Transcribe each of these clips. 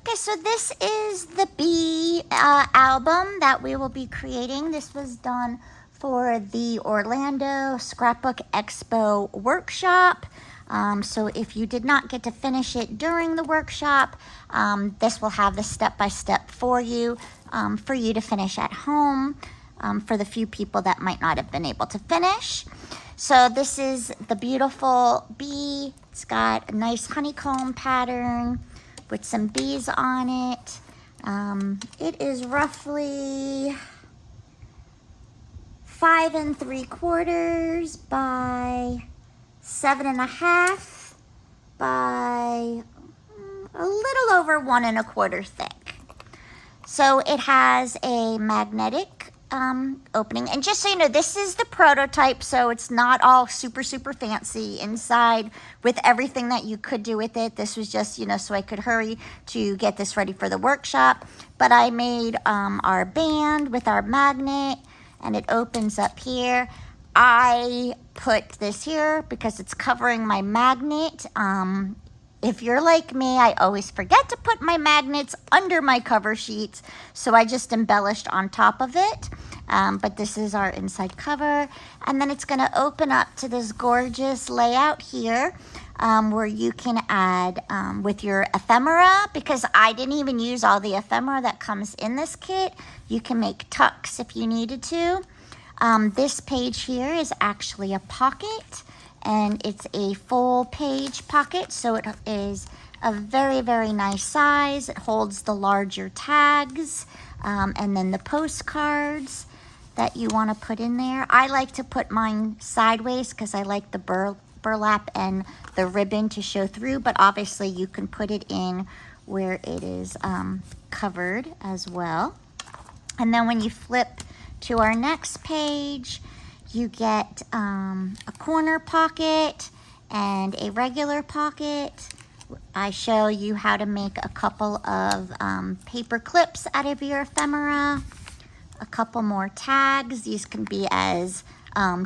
Okay, so this is the bee album that we will be creating. This was done for the Orlando Scrapbook Expo workshop. So if you did not get to finish it during the workshop, this will have the step-by-step for you to finish at home for the few people that might not have been able to finish. So this is the beautiful bee. It's got a nice honeycomb pattern with some bees on it. It is roughly 5 3/4 by 7.5 by a little over 1 1/4 thick. So it has a magnetic opening, and just so you know, this is the prototype, so it's not all super fancy inside with everything that you could do with it. This was just, you know, so I could hurry to get this ready for the workshop. But I made our band with our magnet, and it opens up here. I put this here because it's covering my magnet. If you're like me, I always forget to put my magnets under my cover sheets, so I just embellished on top of it. But this is our inside cover, and then it's gonna open up to this gorgeous layout here where you can add with your ephemera, because I didn't even use all the ephemera that comes in this kit. You can make tucks if you needed to. This page here is actually a pocket, and it's a full page pocket, so it is a very nice size. It holds the larger tags and then the postcards that you want to put in there. I like to put mine sideways because I like the burlap and the ribbon to show through, but obviously you can put it in where it is covered as well. And then when you flip to our next page, you get a corner pocket and a regular pocket. I show you how to make a couple of paper clips out of your ephemera, a couple more tags. These can be as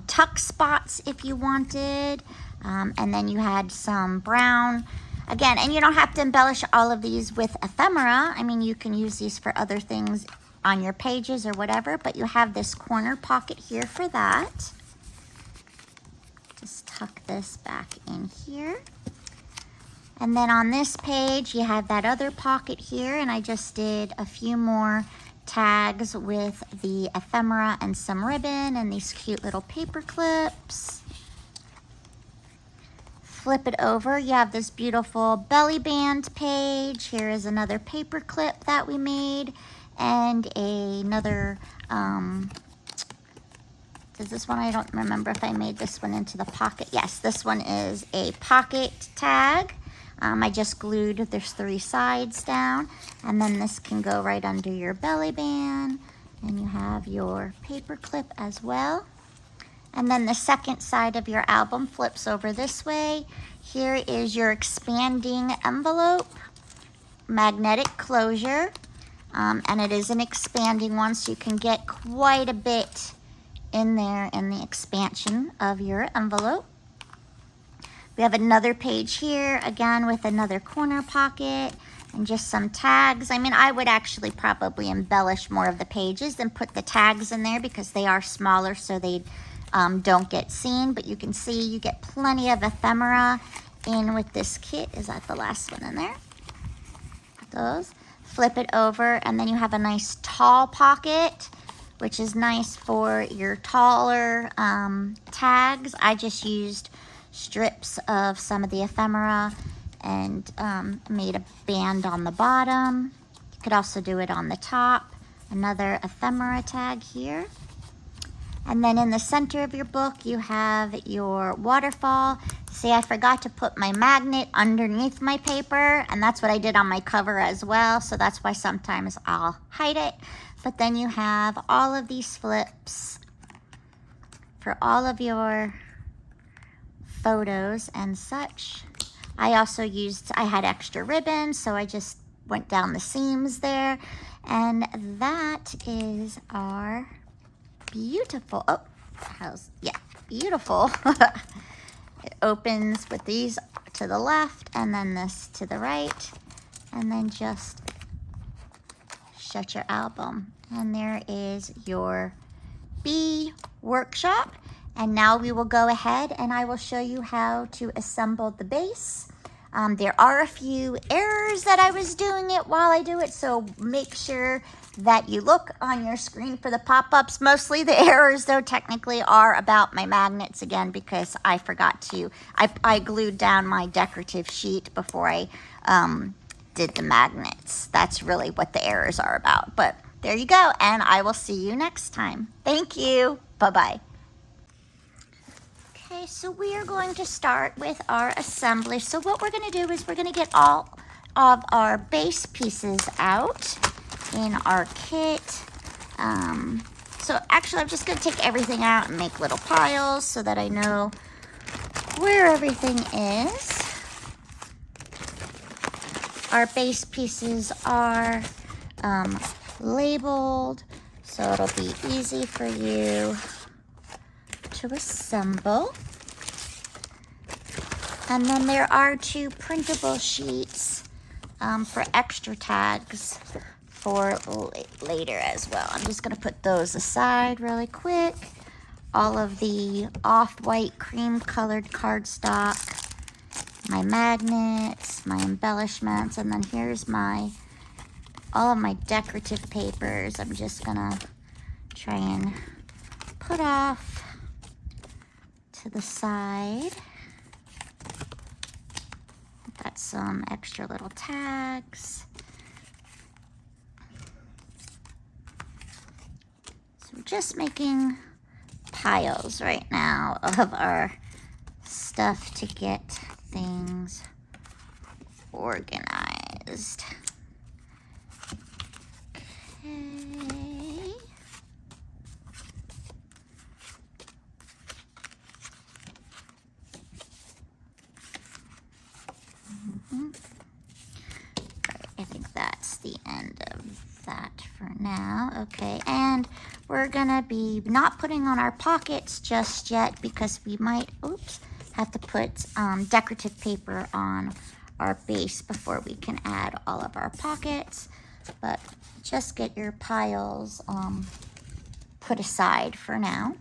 tuck spots if you wanted. And then you had some brown. Again, and you don't have to embellish all of these with ephemera. I mean, you can use these for other things on your pages or whatever, but you have this corner pocket here for that. Just tuck this back in here. And then on this page, you have that other pocket here, and I just did a few more tags with the ephemera and some ribbon and these cute little paper clips. Flip it over, you have this beautiful belly band page. Here is another paper clip that we made, and another, does this one, I don't remember if I made this one into the pocket. Yes, this one is a pocket tag. I just glued, there's 3 sides down, and then this can go right under your belly band, and you have your paper clip as well. And then the second side of your album flips over this way. Here is your expanding envelope, magnetic closure, and it is an expanding one, so you can get quite a bit in there in the expansion of your envelope. We have another page here, again with another corner pocket and just some tags. I mean, I would actually probably embellish more of the pages and put the tags in there because they are smaller, so they don't get seen. But you can see you get plenty of ephemera in with this kit. Is that the last one in there? Those. Flip it over, and then you have a nice tall pocket, which is nice for your taller tags. I just used strips of some of the ephemera and made a band on the bottom. You could also do it on the top. Another ephemera tag here. And then in the center of your book, you have your waterfall. See, I forgot to put my magnet underneath my paper, and that's what I did on my cover as well, so that's why sometimes I'll hide it. But then you have all of these flips for all of your photos and such. I also I had extra ribbon, so I just went down the seams there. And that is our beautiful, beautiful. It opens with these to the left and then this to the right. and then just shut your album. And there is your bee workshop. And now we will go ahead and I will show you how to assemble the base. There are a few errors that I was doing it while I do it, so make sure that you look on your screen for the pop-ups. Mostly the errors, though, technically are about my magnets again, because I forgot to, I glued down my decorative sheet before I did the magnets. That's really what the errors are about. But there you go, and I will see you next time. Thank you. Bye-bye. Okay, so we are going to start with our assembly. So what we're going to do is we're going to get all of our base pieces out in our kit. So actually I'm just going to take everything out and make little piles so that I know where everything is. Our base pieces are labeled, so it'll be easy for you to assemble. And then there are 2 printable sheets for extra tags for later as well. I'm just gonna put those aside really quick. All of the off-white cream colored cardstock, my magnets, my embellishments, and then here's all of my decorative papers. I'm just gonna try and put off to the side. Got some extra little tags. So we're just making piles right now of our stuff to get things organized. Okay. I think that's the end of that for now. Okay, and we're gonna be not putting on our pockets just yet because we might, have to put decorative paper on our base before we can add all of our pockets. But just get your piles put aside for now.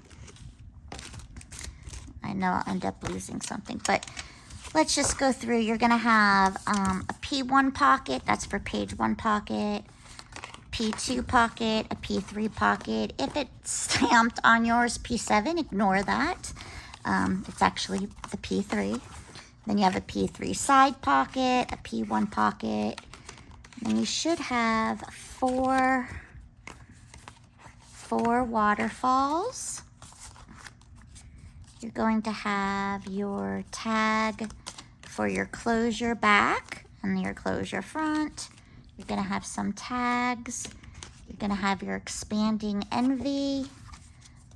I know I'll end up losing something, but let's just go through. You're gonna have a P1 pocket, that's for page 1 pocket, P2 pocket, a P3 pocket. If it's stamped on yours P7, ignore that. It's actually the P3. Then you have a P3 side pocket, a P1 pocket. And you should have four waterfalls. You're going to have your tag for your closure back and your closure front. You're going to have some tags. You're going to have your expanding envy,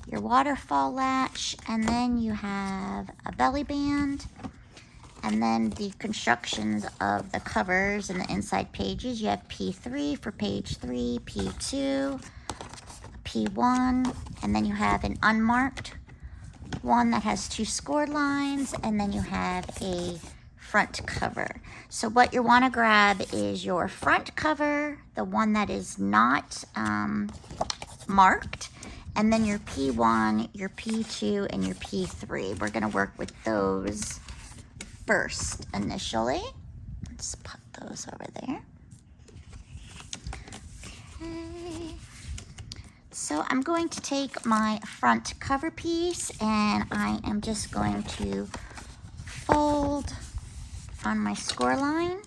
your waterfall latch, and then you have a belly band. And then the constructions of the covers and the inside pages. You have P3 for page 3, P2, P1, and then you have an unmarked one that has 2 scored lines, and then you have a front cover. So what you want to grab is your front cover, the one that is not marked, and then your P1, your P2, and your P3. We're going to work with those first initially. Let's put those over there. Okay. So I'm going to take my front cover piece and I am just going to fold on my score line.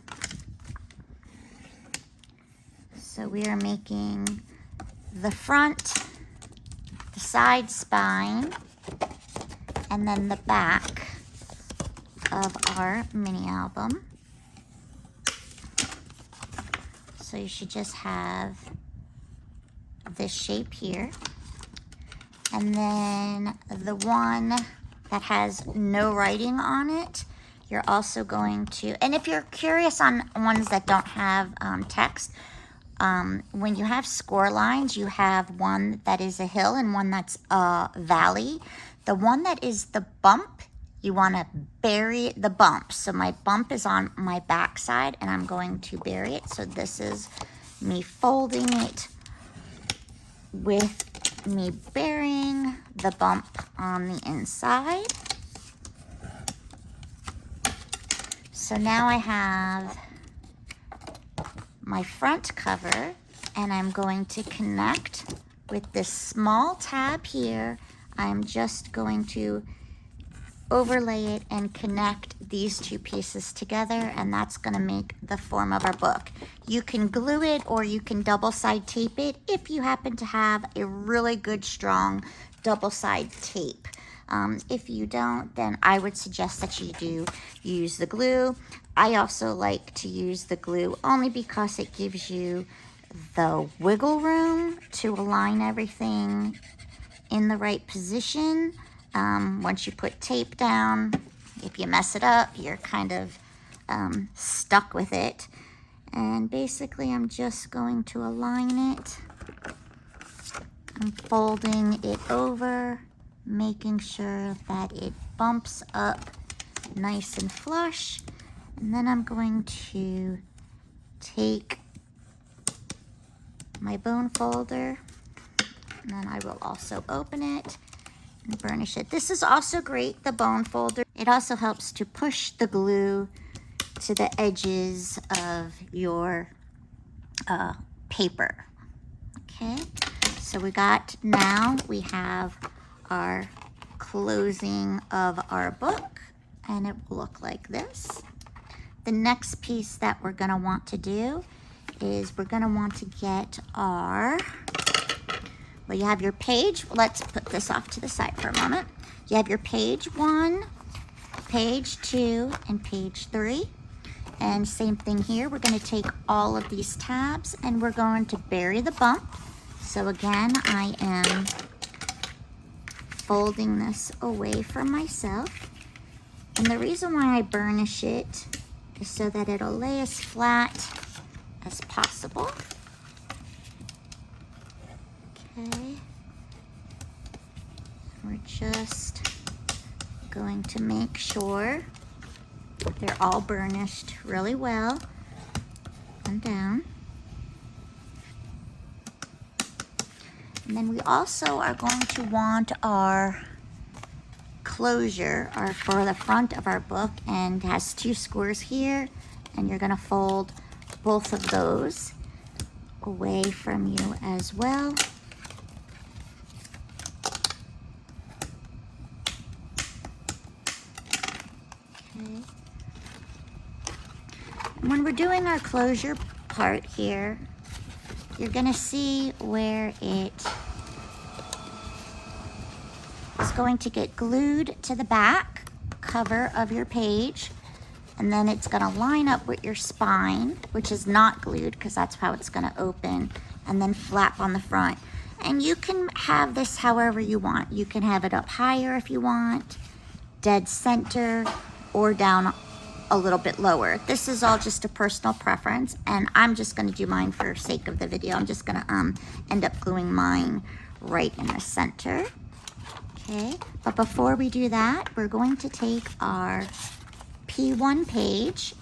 So we are making the front, the side spine, and then the back of our mini album. So you should just have this shape here. And then the one that has no writing on it, you're also going to, and if you're curious on ones that don't have text, when you have score lines, you have one that is a hill and one that's a valley. The one that is the bump you want to bury the bump. So my bump is on my back side, and I'm going to bury it. So this is me folding it with me burying the bump on the inside. So now I have my front cover, and I'm going to connect with this small tab here. I'm just going to overlay it and connect these two pieces together, and that's going to make the form of our book. You can glue it or you can double side tape it if you happen to have a really good strong double side tape. If you don't, then I would suggest that you do use the glue. I also like to use the glue only because it gives you the wiggle room to align everything in the right position. Once you put tape down, if you mess it up, you're kind of stuck with it. And basically, I'm just going to align it. I'm folding it over, making sure that it bumps up nice and flush. And then I'm going to take my bone folder, and then I will also open it and burnish it. This is also great, the bone folder. It also helps to push the glue to the edges of your paper. Okay, so now we have our closing of our book, and it will look like this. The next piece that we're gonna want to do is we're gonna want to get our, well, you have your page. Let's put this off to the side for a moment. You have your page 1, page 2, and page 3. And same thing here. We're going to take all of these tabs and we're going to bury the bump. So again, I am folding this away from myself. And the reason why I burnish it is so that it'll lay as flat as possible. Okay, we're just going to make sure they're all burnished really well and down. And then we also are going to want our closure for the front of our book, and it has 2 screws here, and you're going to fold both of those away from you as well. When we're doing our closure part here, you're gonna see where it is going to get glued to the back cover of your page, and then it's gonna line up with your spine, which is not glued because that's how it's gonna open, and then flap on the front. And you can have this however you want. You can have it up higher if you want, dead center, or down a little bit lower. This is all just a personal preference, and I'm just going to do mine for sake of the video. I'm just going to end up gluing mine right in the center. Okay, but before we do that, we're going to take our P1 page.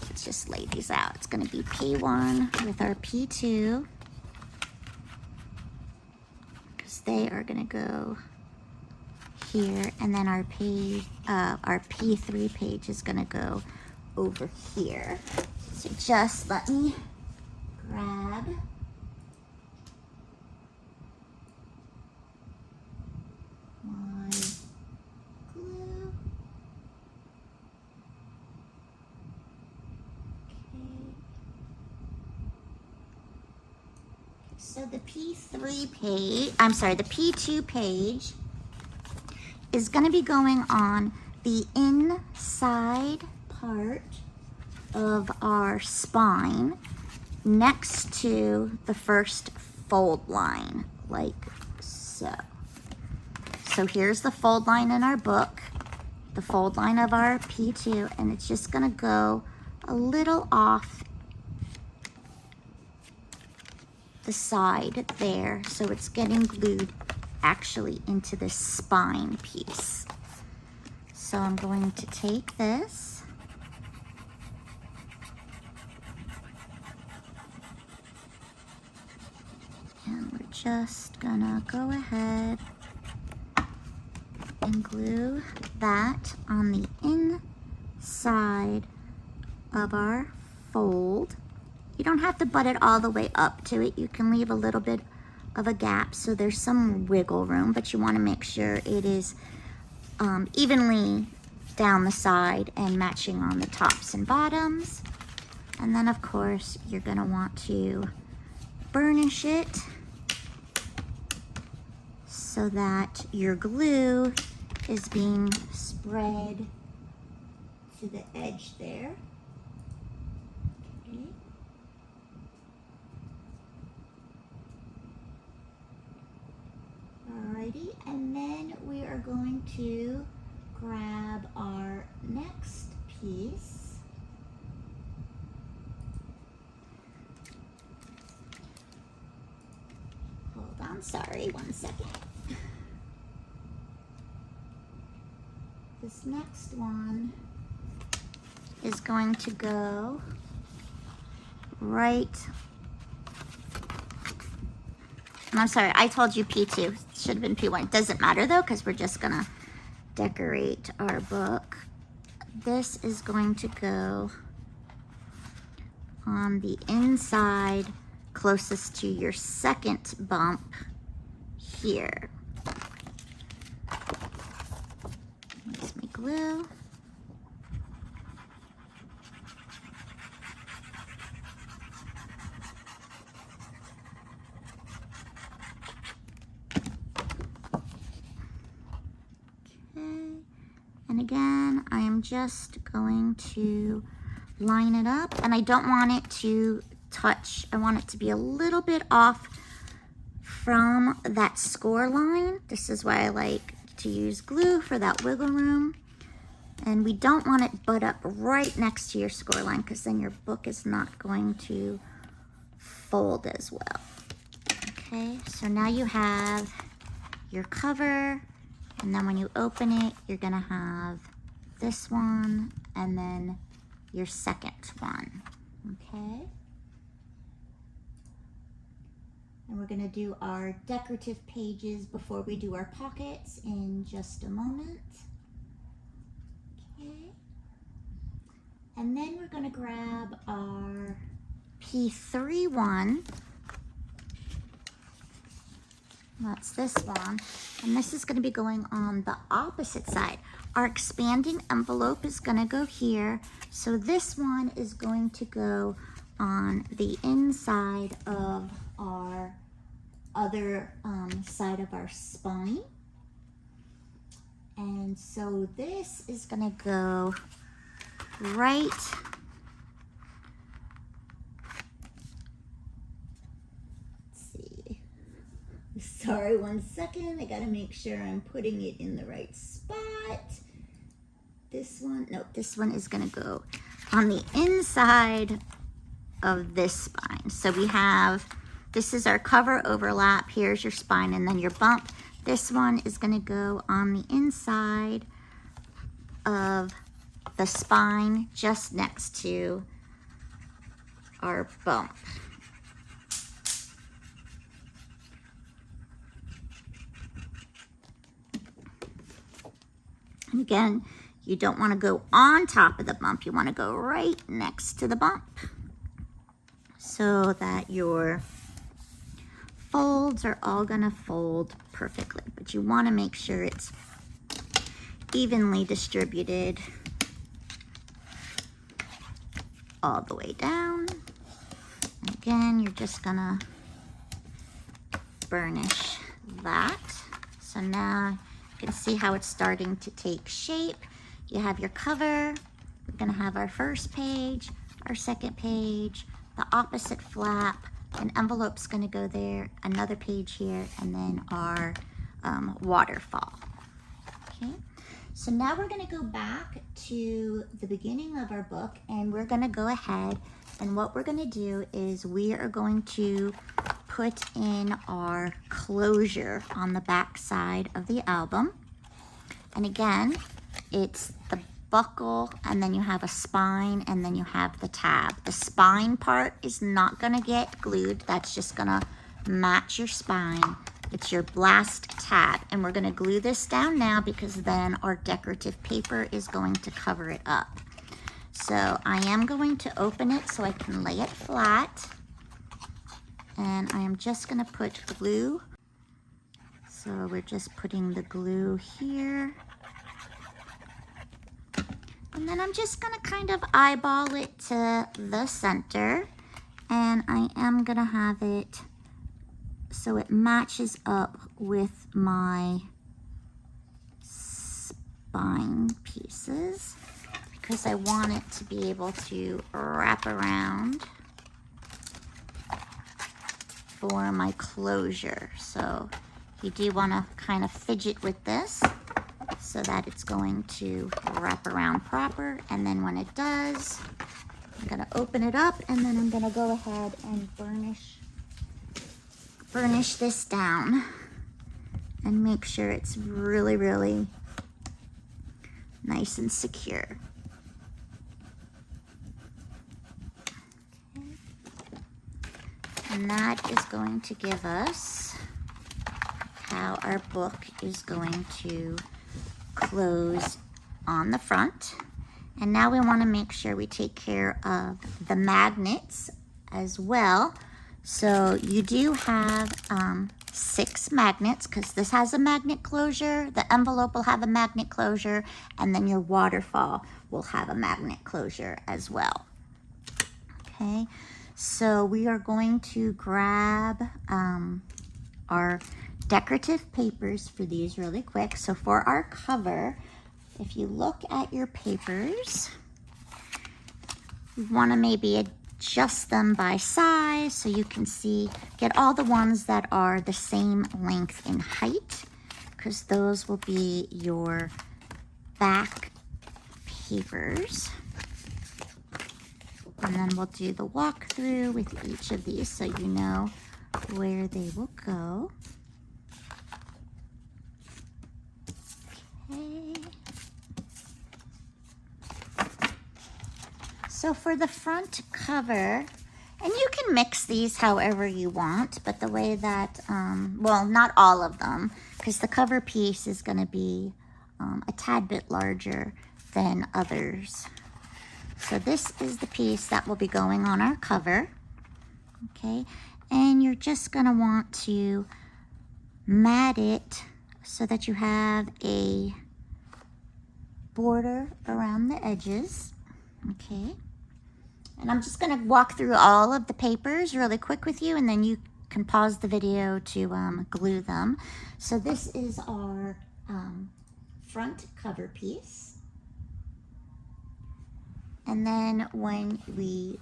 Let's just lay these out. It's going to be P1 with our P2, because they are going to go here, and then our page, our P3 page is gonna go over here. So just let me grab my glue. Okay. So the P3 page, I'm sorry, the P2 page is going to be going on the inside part of our spine next to the first fold line, like so. So here's the fold line in our book, the fold line of our P2, and it's just going to go a little off the side there, so it's getting glued actually into the spine piece. So I'm going to take this and we're just gonna go ahead and glue that on the inside of our fold. You don't have to butt it all the way up to it. You can leave a little bit of a gap so there's some wiggle room, but you want to make sure it is evenly down the side and matching on the tops and bottoms. And then of course you're going to want to burnish it so that your glue is being spread to the edge there. Okay. Alrighty, and then we are going to grab our next piece. Hold on, sorry, 1 second. This next one is going to go right. I'm sorry, I told you P2. Should have been P1. Doesn't matter though, because we're just gonna decorate our book. This is going to go on the inside closest to your second bump here. Here's my glue. And again, I am just going to line it up, and I don't want it to touch. I want it to be a little bit off from that score line. This is why I like to use glue for that wiggle room. And we don't want it butt up right next to your score line, because then your book is not going to fold as well. Okay, so now you have your cover. And then when you open it, you're gonna have this one and then your second one, okay? And we're gonna do our decorative pages before we do our pockets in just a moment. Okay. And then we're gonna grab our P3 one. That's this one, and this is going to be going on the opposite side. Our expanding envelope is going to go here, so this one is going to go on the inside of our other side of our spine. And so this is going to go right Sorry, 1 second. I gotta make sure I'm putting it in the right spot. This one, no, this one is gonna go on the inside of this spine. So we have, this is our cover overlap. Here's your spine and then your bump. This one is gonna go on the inside of the spine just next to our bump. And again, you don't want to go on top of the bump. You want to go right next to the bump so that your folds are all going to fold perfectly. But you want to make sure it's evenly distributed all the way down. And again, you're just going to burnish that. So now you can see how it's starting to take shape. You have your cover. We're gonna have our first page, our second page, the opposite flap, an envelope's gonna go there, another page here, and then our waterfall. Okay, so now we're gonna go back to the beginning of our book, and we're gonna go ahead, and what we're gonna do is we are going to put in our closure on the back side of the album. And again, it's the buckle, and then you have a spine, and then you have the tab. The spine part is not gonna get glued. That's just gonna match your spine. It's your blast tab, and we're gonna glue this down now because then our decorative paper is going to cover it up. So I am going to open it so I can lay it flat, and I am just gonna put glue. So we're just putting the glue here. And then I'm just gonna kind of eyeball it to the center, and I am gonna have it so it matches up with my spine pieces, because I want it to be able to wrap around for my closure. So you do want to kind of fidget with this so that it's going to wrap around proper. And then when it does, I'm gonna open it up, and then I'm gonna go ahead and burnish this down and make sure it's really, really nice and secure. Okay. And that is going to give us how our book is going to close on the front. And now we want to make sure we take care of the magnets as well. So you do have 6 magnets, because this has a magnet closure, the envelope will have a magnet closure, and then your Waterfall will have a magnet closure as well. Okay, so we are going to grab our decorative papers for these really quick. So for our cover, if you look at your papers, you want to maybe adjust them by size so you can see, get all the ones that are the same length and height, because those will be your back papers. And then we'll do the walkthrough with each of these so you know where they will go. Okay. So for the front cover, and you can mix these however you want, but the way that, well, not all of them, because the cover piece is going to be a tad bit larger than others. So this is the piece that will be going on our cover, okay? And you're just going to want to mat it so that you have a border around the edges, okay? And I'm just going to walk through all of the papers really quick with you, and then you can pause the video to glue them. So this is our front cover piece. And then when we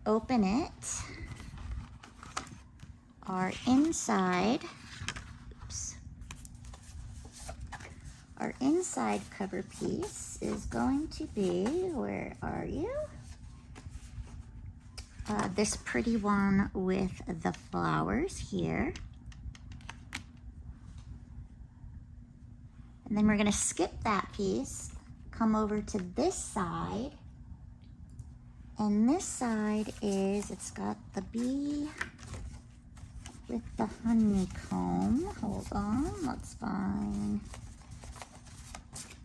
open it, our inside, our inside cover piece is going to be, where are you? This pretty one with the flowers here. And then we're going to skip that piece, come over to this side. And this side is, it's got the bee with the honeycomb. Hold on, let's find.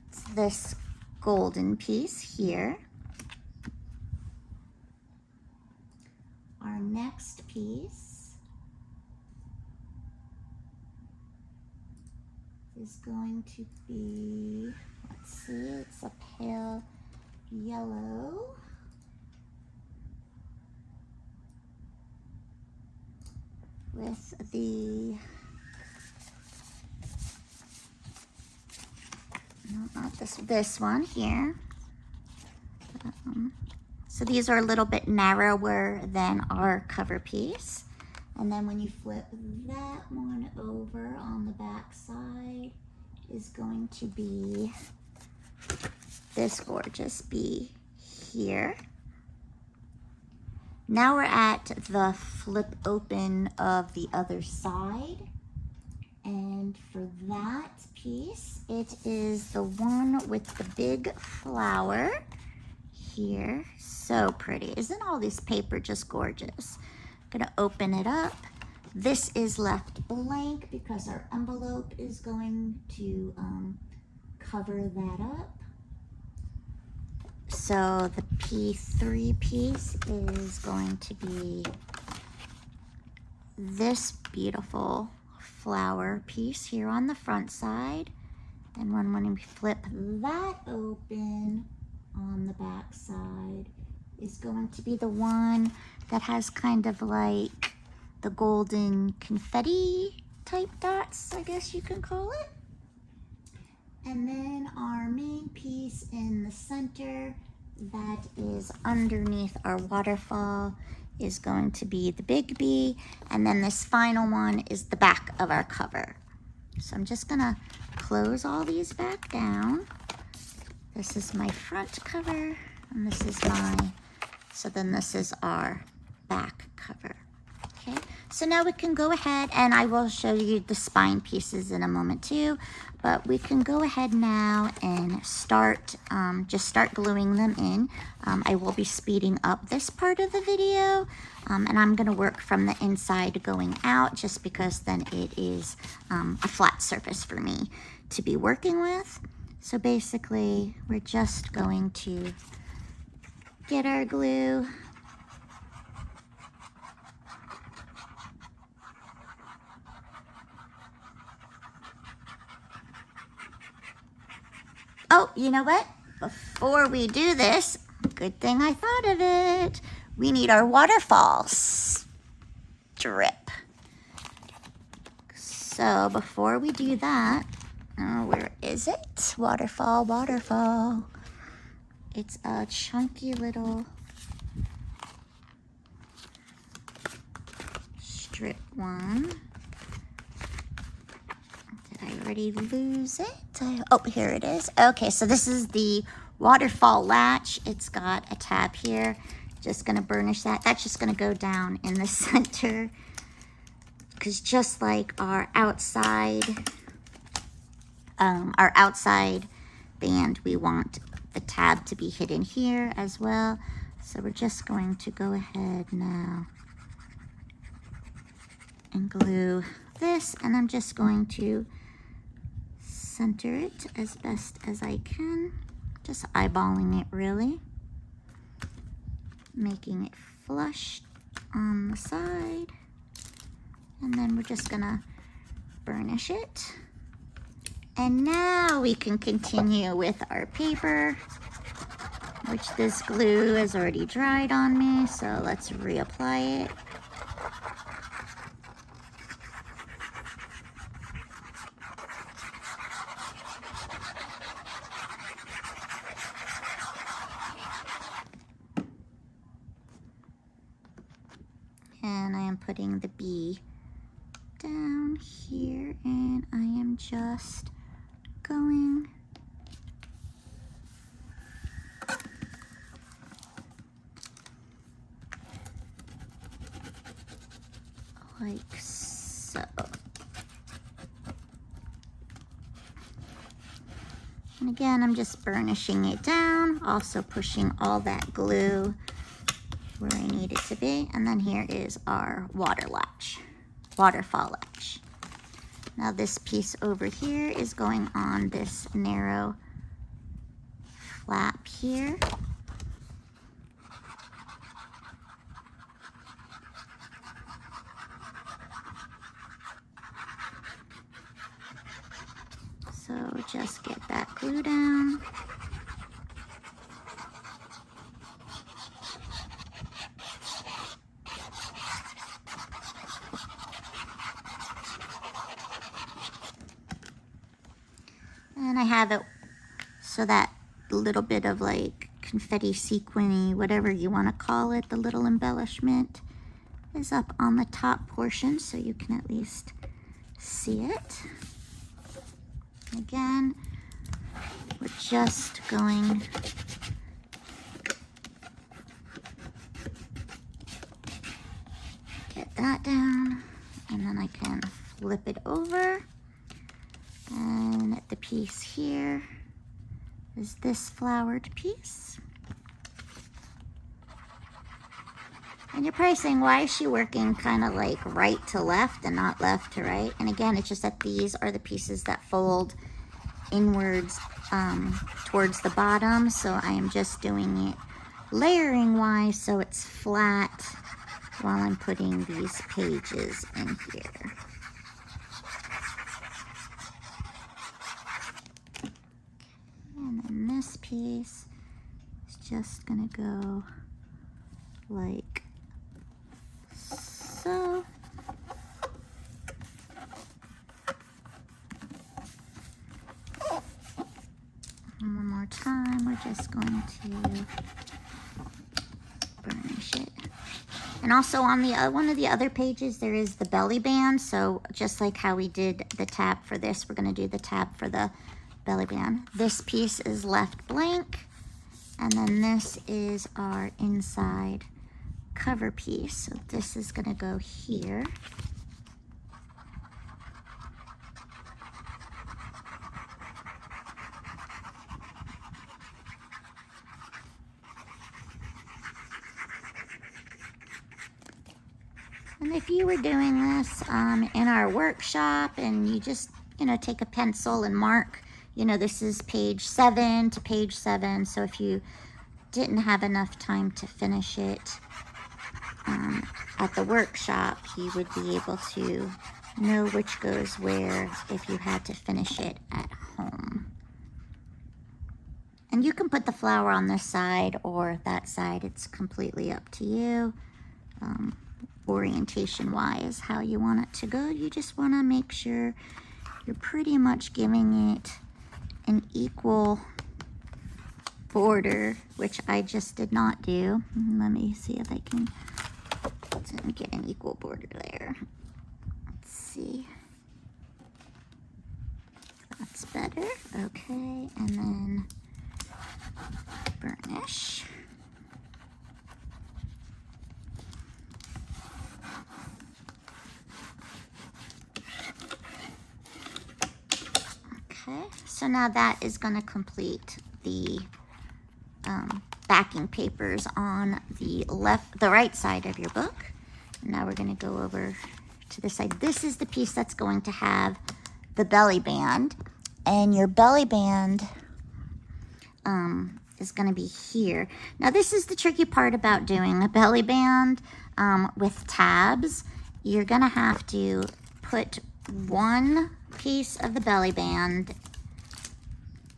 It's this golden piece here. Our next piece is going to be, let's see, it's a pale yellow. With the, no, not this one here. So these are a little bit narrower than our cover piece. And then when you flip that one over on the back side is going to be this gorgeous bee here. Now we're at the flip open of the other side. And for that piece, it is the one with the big flower here. So pretty. Isn't all this paper just gorgeous? I'm gonna open it up. This is left blank because our envelope is going to cover that up. So the P3 piece is going to be this beautiful flower piece here on the front side. And when we flip that open on the back side is going to be the one that has kind of like the golden confetti type dots, I guess you can call it. And then our main piece in the center that is underneath our waterfall is going to be the big bee. And then this final one is the back of our cover. So I'm just gonna close all these back down. This is my front cover, and this is so then this is our back cover. Okay, so now we can go ahead, and I will show you the spine pieces in a moment too, but we can go ahead now and just start gluing them in. I will be speeding up this part of the video, and I'm gonna work from the inside going out just because then it is a flat surface for me to be working with. So basically, we're just going to get our glue. Oh, you know what? Before we do this, good thing I thought of it. We need our waterfall strip. So before we do that, where is it? Waterfall, waterfall. It's a chunky little strip one. Did I already lose it? Oh, here it is. Okay, so this is the waterfall latch. It's got a tab here. Just gonna burnish that. That's just gonna go down in the center, because just like our outside band, we want the tab to be hidden here as well. So we're just going to go ahead now and glue this, and I'm just going to center it as best as I can, just eyeballing it really, making it flush on the side, and then we're just gonna burnish it. And now we can continue with our paper, which this glue has already dried on me, so let's reapply it. And I am putting the bee down here, and I am just going like so. And again, I'm just burnishing it down, also pushing all that glue where I need it to be. And then here is our waterfall latch. Now this piece over here is going on this narrow flap here. So just get that glue down. And I have it so that little bit of like confetti sequiny, whatever you want to call it, the little embellishment is up on the top portion so you can at least see it. Again, we're just going that down, and then I can flip it over. And the piece here is this flowered piece. And you're probably saying, why is she working kind of like right to left and not left to right? And again, it's just that these are the pieces that fold inwards towards the bottom. So I am just doing it layering wise so it's flat while I'm putting these pages in here. And then this piece is just gonna go like so. And one more time, we're just going to burnish it. And also on the one of the other pages, there is the belly band. So just like how we did the tab for this, we're going to do the tab for the belly band. This piece is left blank, and then this is our inside cover piece. So this is going to go here. And if you were doing this in our workshop and you just, take a pencil and mark, this is page 7 to page 7. So if you didn't have enough time to finish it at the workshop, you would be able to know which goes where if you had to finish it at home. And you can put the flower on this side or that side. It's completely up to you. Orientation wise, how you want it to go. You just want to make sure you're pretty much giving it an equal border, which I just did not do. Let me see if I can get an equal border there. Let's see. That's better. Okay, and then burnish. Okay, so now that is going to complete the backing papers on the right side of your book. Now we're going to go over to this side. This is the piece that's going to have the belly band, and your belly band is going to be here. Now this is the tricky part about doing a belly band with tabs. You're going to have to put one piece of the belly band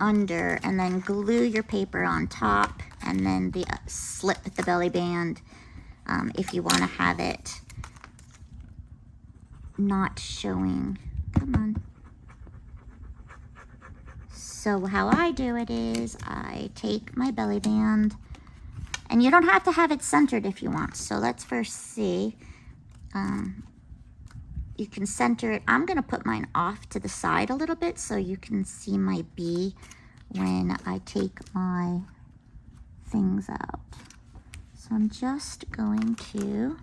under and then glue your paper on top, and then slip the belly band if you want to have it not showing. Come on. So how I do it is I take my belly band, and you don't have to have it centered if you want. So let's first see. You can center it. I'm going to put mine off to the side a little bit so you can see my B when I take my things out. So I'm just going to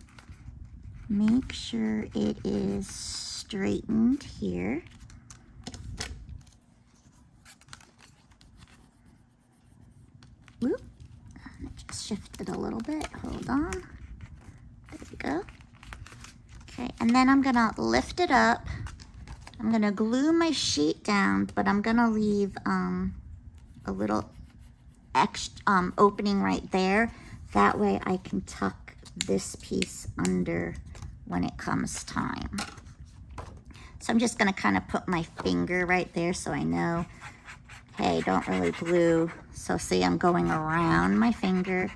make sure it is straightened here. Whoop. Just shift it a little bit. Hold on. There we go. Okay, and then I'm gonna lift it up. I'm gonna glue my sheet down, but I'm gonna leave a little extra opening right there. That way I can tuck this piece under when it comes time. So I'm just gonna kind of put my finger right there so I know, hey, don't really glue. So see, I'm going around my finger.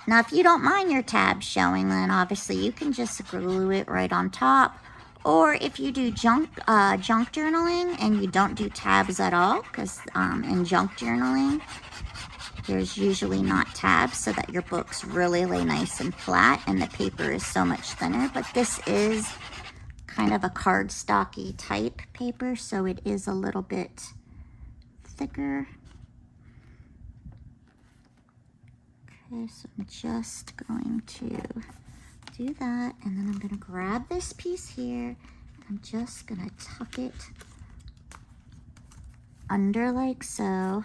Now, if you don't mind your tabs showing, then obviously you can just glue it right on top. Or if you do junk journaling and you don't do tabs at all, because in junk journaling, there's usually not tabs so that your books really lay nice and flat and the paper is so much thinner. But this is kind of a cardstocky type paper, so it is a little bit thicker. Okay, so I'm just going to do that, and then I'm gonna grab this piece here. I'm just gonna tuck it under like so.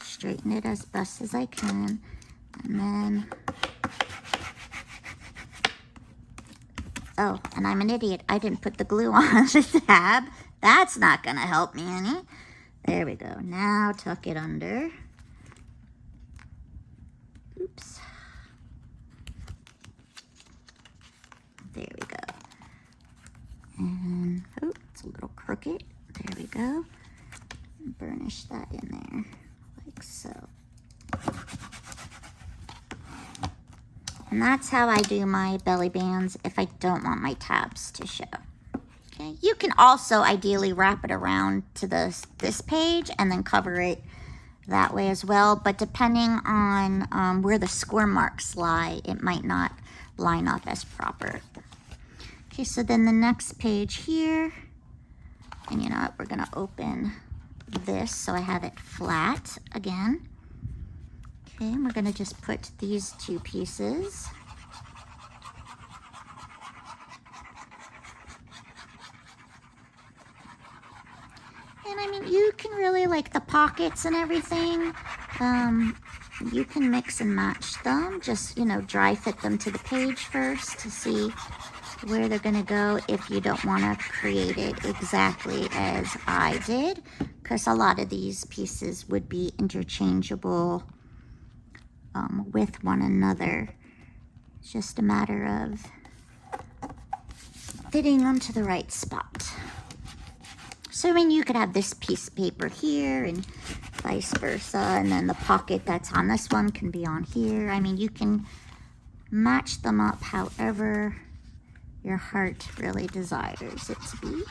Straighten it as best as I can, and then, oh, and I'm an idiot. I didn't put the glue on the tab. That's not gonna help me any. There we go. Now tuck it under. Oops. There we go. And, oh, it's a little crooked. There we go. Burnish that in there, like so. And that's how I do my belly bands if I don't want my tabs to show. Okay, you can also ideally wrap it around to this page and then cover it that way as well, but depending on where the score marks lie, it might not line up as proper. Okay, so then the next page here, and you know what, we're gonna open this so I have it flat again. Okay, and we're gonna just put these two pieces. And I mean, you can really, like the pockets and everything, you can mix and match them. Just, you know, dry fit them to the page first to see where they're gonna go if you don't wanna create it exactly as I did, because a lot of these pieces would be interchangeable with one another. It's just a matter of fitting them to the right spot. So, I mean, you could have this piece of paper here and vice versa, and then the pocket that's on this one can be on here. I mean, you can match them up however your heart really desires it to be.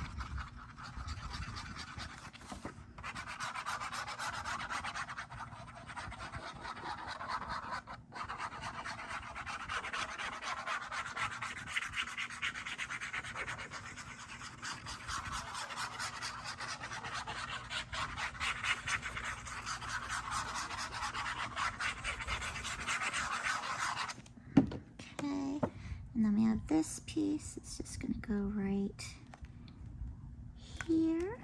And then we have this piece. It's just going to go right here.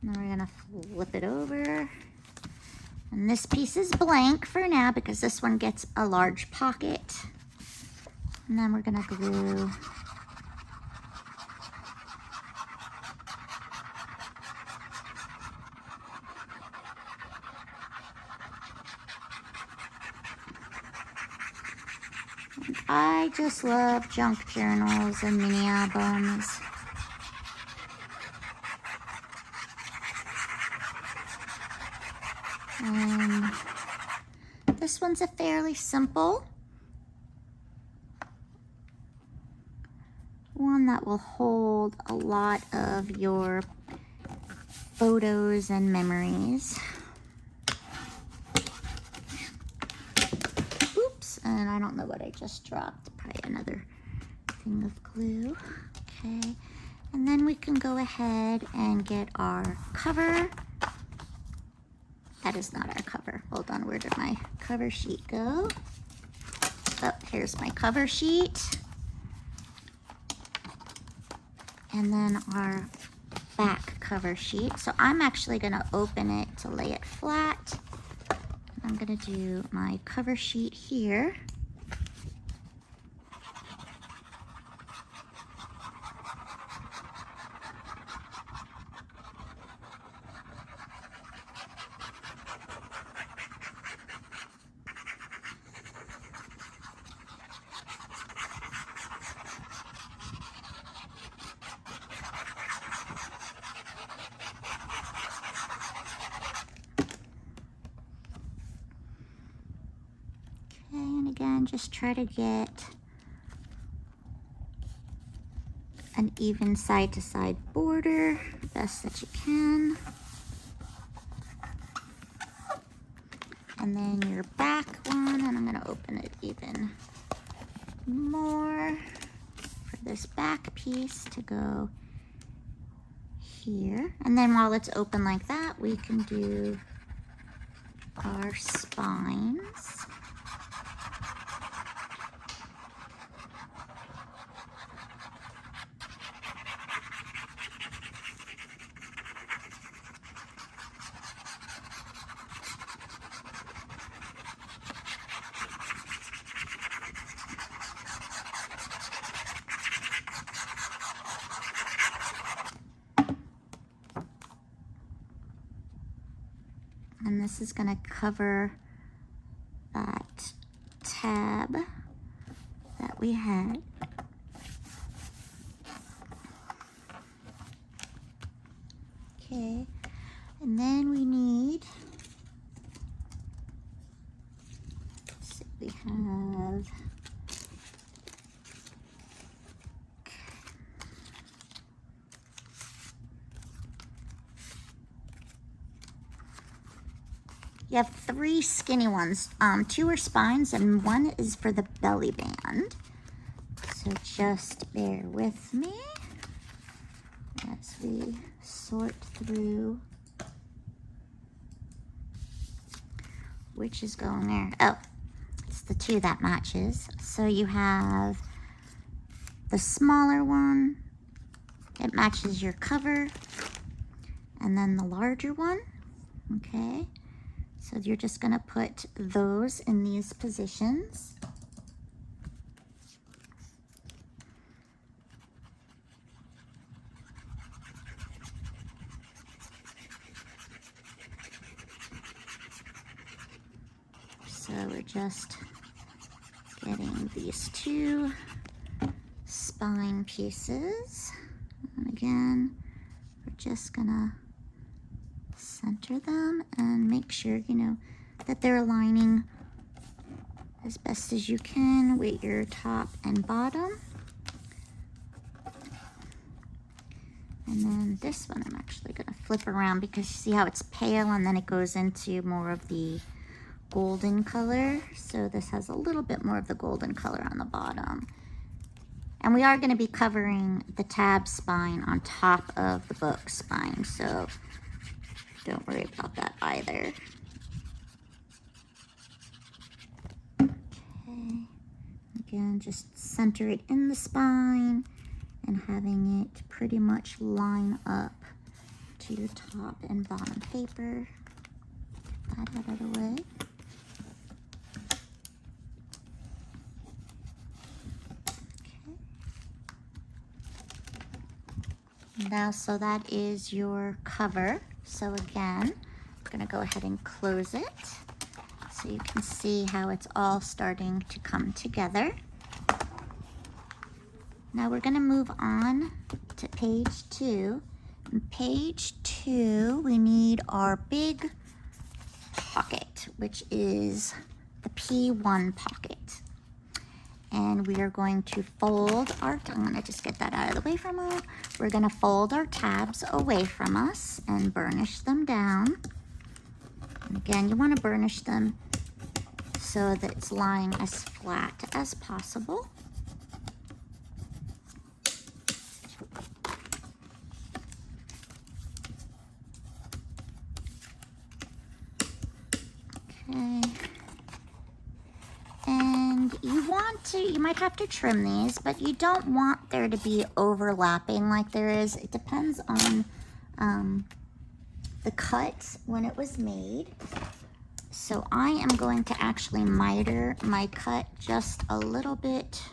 Now we're going to flip it over. And this piece is blank for now because this one gets a large pocket. And then we're going to glue I just love junk journals and mini albums. This one's a fairly simple one that will hold a lot of your photos and memories. And I don't know what I just dropped, probably another thing of glue. Okay, and then we can go ahead and get our cover. That is not our cover. Hold on, where did my cover sheet go? Oh, here's my cover sheet. And then our back cover sheet. So I'm actually gonna open it to lay it flat. I'm gonna do my cover sheet here. Again, just try to get an even side to side border, best that you can. And then your back one, and I'm gonna open it even more for this back piece to go here. And then while it's open like that, we can do our spines. And this is going to cover that tab that we had. Okay, and then we need, let's see, we have, you have 3 skinny ones. 2 are spines and 1 is for the belly band. So just bear with me as we sort through which is going there. Oh, it's the 2 that matches. So you have the smaller one, it matches your cover, and then the larger one, okay? So you're just going to put those in these positions. So we're just getting these 2 spine pieces. And again, we're just going to center them and make sure, you know, that they're aligning as best as you can with your top and bottom. And then this one I'm actually going to flip around because you see how it's pale and then it goes into more of the golden color. So this has a little bit more of the golden color on the bottom. And we are going to be covering the tab spine on top of the book spine, so don't worry about that either. Okay, again, just center it in the spine and having it pretty much line up to your top and bottom paper. Get that out of the way. Okay. Now, so that is your cover. So again, I'm going to go ahead and close it so you can see how it's all starting to come together. Now we're going to move on to page 2. In page 2, we need our big pocket, which is the P1 pocket. And we are going to fold our, I'm going to just get that out of the way for a moment. We're going to fold our tabs away from us and burnish them down. And again, you want to burnish them so that it's lying as flat as possible. Okay. And you might have to trim these, but you don't want there to be overlapping like there is. It depends on the cut when it was made. So I am going to actually miter my cut just a little bit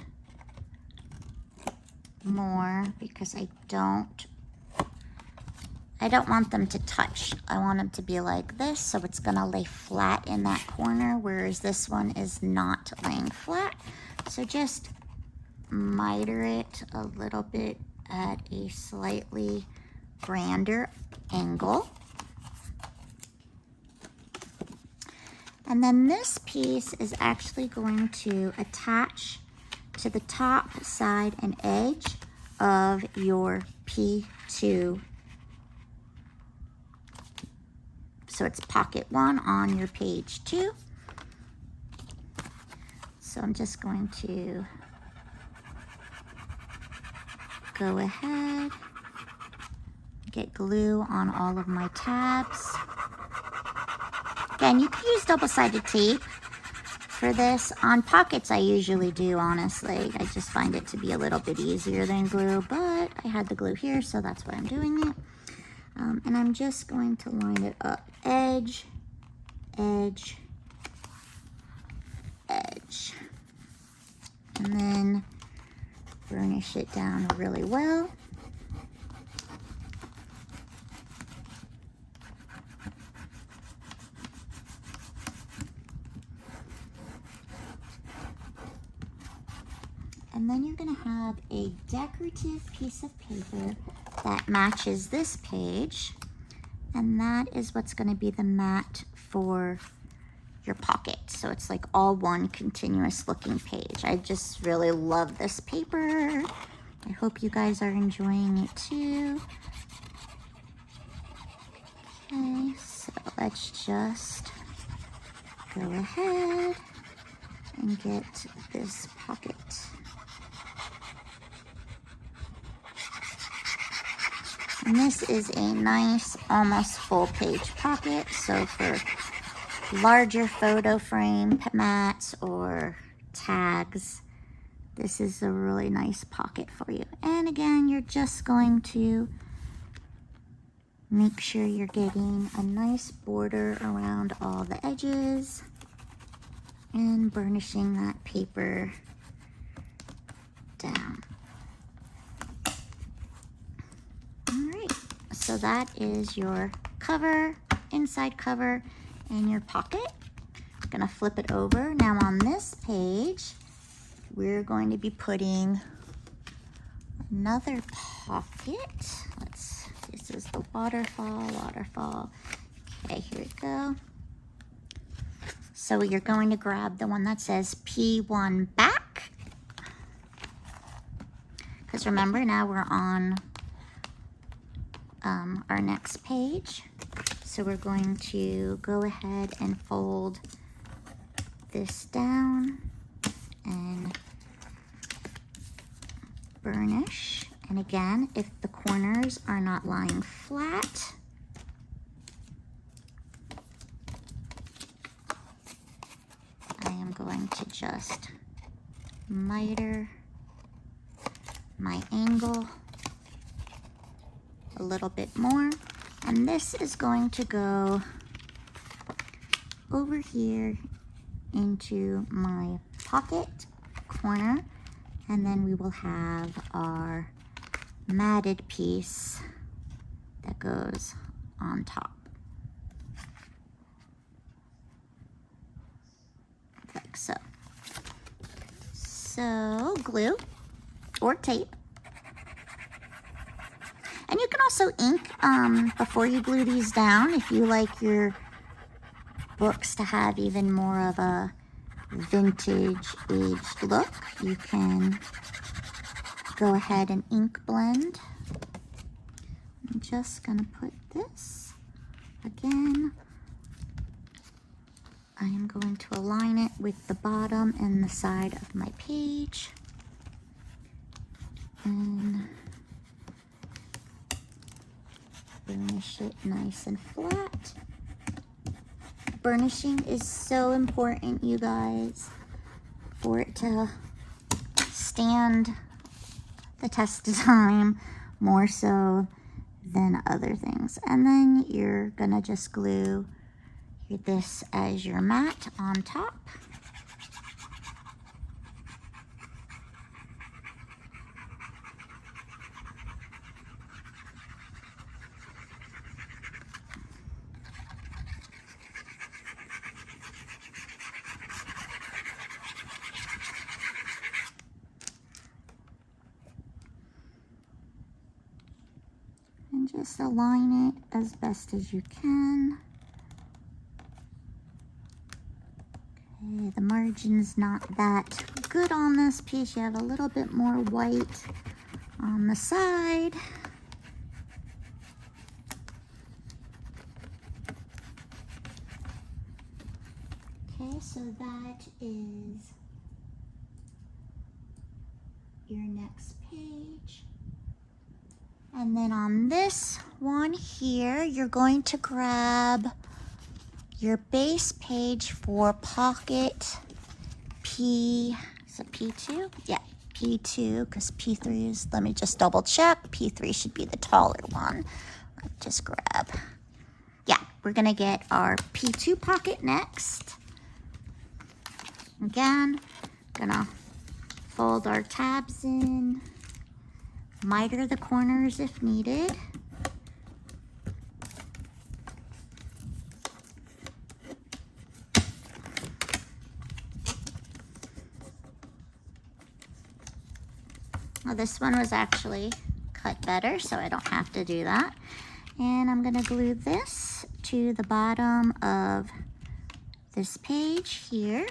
more because I don't want them to touch. I want them to be like this, so it's gonna lay flat in that corner, whereas this one is not laying flat. So just miter it a little bit at a slightly grander angle. And then this piece is actually going to attach to the top, side, and edge of your P2. So it's pocket 1 on your page 2. So I'm just going to go ahead, get glue on all of my tabs. Again, you can use double-sided tape for this. On pockets, I usually do, honestly. I just find it to be a little bit easier than glue, but I had the glue here, so that's why I'm doing it. And I'm just going to line it up, edge, edge, edge. And then burnish it down really well. And then you're going to have a decorative piece of paper that matches this page. And that is what's going to be the mat for your pocket. So it's like all one continuous looking page. I just really love this paper. I hope you guys are enjoying it too. Okay, so let's just go ahead and get this pocket. And this is a nice, almost full page pocket. So for larger photo frame mats or tags, this is a really nice pocket for you. And again, you're just going to make sure you're getting a nice border around all the edges and burnishing that paper down. So that is your cover, inside cover, and your pocket. I'm gonna flip it over. Now on this page, we're going to be putting another pocket. This is the waterfall. Okay, here we go. So you're going to grab the one that says P1 back. Because remember, now we're on our next page. So we're going to go ahead and fold this down and burnish. And again, if the corners are not lying flat, I am going to just miter my angle a little bit more, and this is going to go over here into my pocket corner, and then we will have our matted piece that goes on top, like so. So glue or tape. And you can also ink before you glue these down. If you like your books to have even more of a vintage aged look, you can go ahead and ink blend. I'm just gonna put this again. I am going to align it with the bottom and the side of my page. And burnish it nice and flat. Burnishing is so important, you guys, for it to stand the test of time more so than other things. And then you're gonna just glue this as your mat on top. And just align it as best as you can. Okay, the margin's not that good on this piece. You have a little bit more white on the side. Okay, so that is your next page. And then on this one here, you're going to grab your base page for pocket P, is it P2? Yeah, P2, because P3 is, let me just double check. P3 should be the taller one. Just grab, yeah, we're gonna get our P2 pocket next. Again, gonna fold our tabs in, miter the corners if needed. Well, this one was actually cut better, so I don't have to do that. And I'm gonna glue this to the bottom of this page here.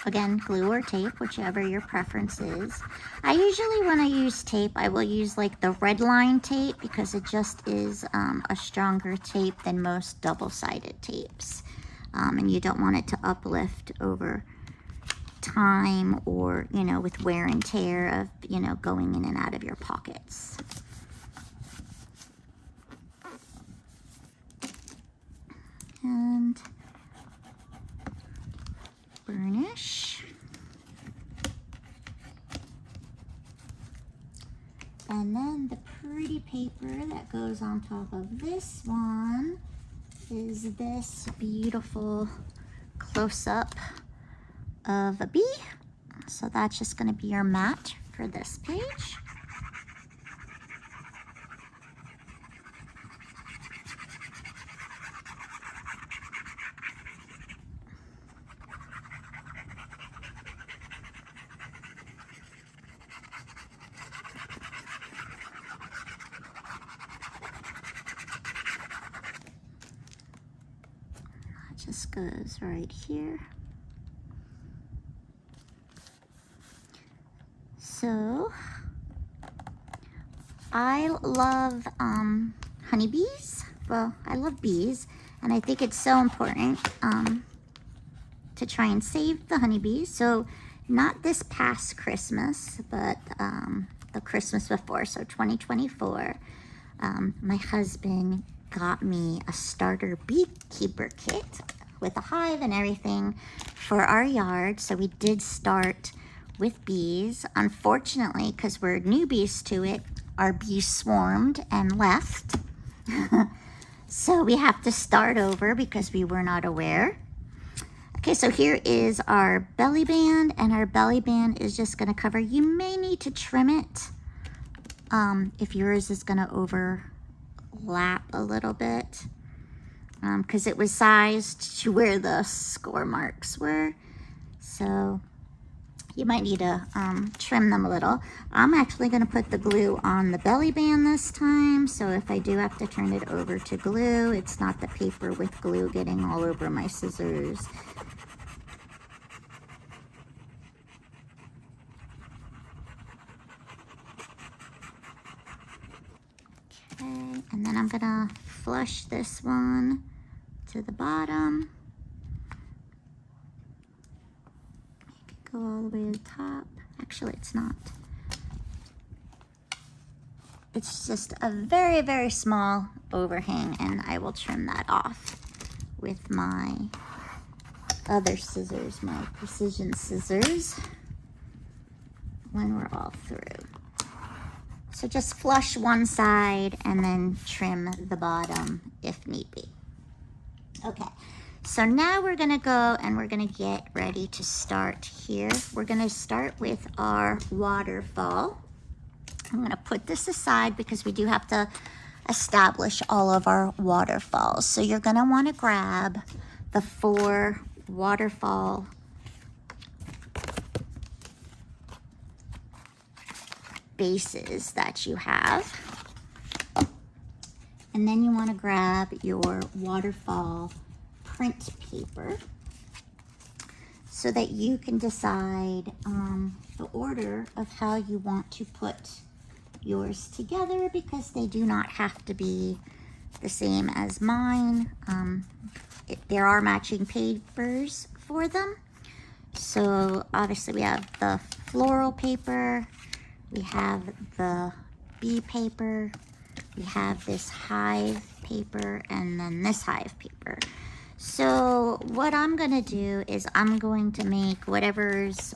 Again, glue or tape, whichever your preference is. I usually, when I use tape, I will use like the red line tape because it just is a stronger tape than most double-sided tapes. And you don't want it to uplift over time or, you know, with wear and tear of, you know, going in and out of your pockets. And burnish. And then the pretty paper that goes on top of this one is this beautiful close-up of a bee. So that's just going to be your mat for this page. Just goes right here. So I love honeybees. Well, I love bees, and I think it's so important to try and save the honeybees. So not this past Christmas, but the Christmas before, so 2024, my husband got me a starter beekeeper kit with a hive and everything for our yard. So we did start with bees. Unfortunately, because we're newbies to it, our bees swarmed and left. So we have to start over because we were not aware. Okay, so here is our belly band, and our belly band is just going to cover. You may need to trim it if yours is going to overlap a little bit, because it was sized to where the score marks were. So you might need to trim them a little. I'm actually going to put the glue on the belly band this time, so if I do have to turn it over to glue, it's not the paper with glue getting all over my scissors. Okay, and then I'm going to flush this one to the bottom. Go all the way to the top. Actually, it's not. It's just a very, very small overhang, and I will trim that off with my other scissors, my precision scissors, when we're all through. So just flush one side and then trim the bottom if need be. Okay. So now we're gonna go and we're gonna get ready to start here. We're gonna start with our waterfall. I'm gonna put this aside because we do have to establish all of our waterfalls. So you're gonna wanna grab the 4 waterfall bases that you have. And then you wanna grab your waterfall print paper so that you can decide the order of how you want to put yours together, because they do not have to be the same as mine. There are matching papers for them. So obviously we have the floral paper, we have the bee paper, we have this hive paper, and then this hive paper. So what I'm gonna do is I'm going to make whatever's,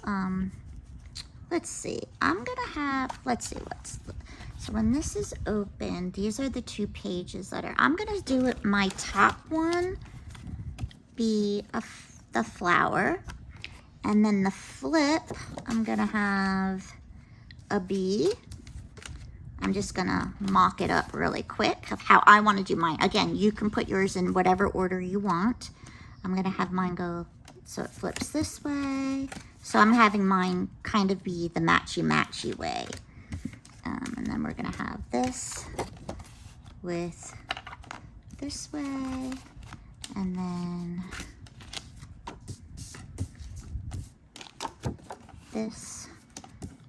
let's see, I'm gonna have, let's see, so when this is open, these are the 2 pages that are, I'm gonna do it, my top one be the flower, and then the flip, I'm gonna have a bee. I'm just gonna mock it up really quick of how I wanna do mine. Again, you can put yours in whatever order you want. I'm gonna have mine go, so it flips this way. So I'm having mine kind of be the matchy-matchy way. And then we're gonna have this with this way, and then this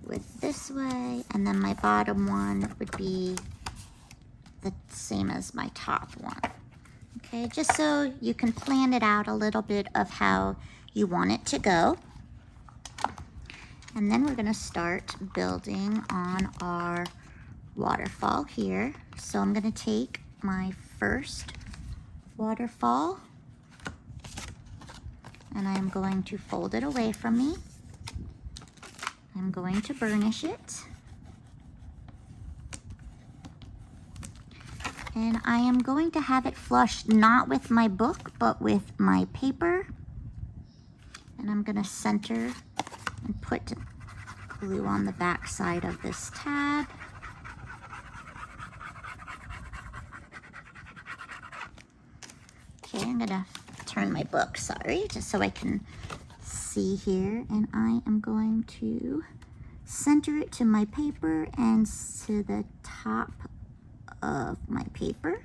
with this way, and then my bottom one would be the same as my top one. Okay, just so you can plan it out a little bit of how you want it to go. And then we're gonna start building on our waterfall here. So I'm gonna take my first waterfall and I'm going to fold it away from me. I'm going to burnish it. And I am going to have it flush not with my book, but with my paper. And I'm gonna center and put glue on the back side of this tab. Okay, I'm gonna turn my book, sorry, just so I can see here. And I am going to center it to my paper and to the top of my paper,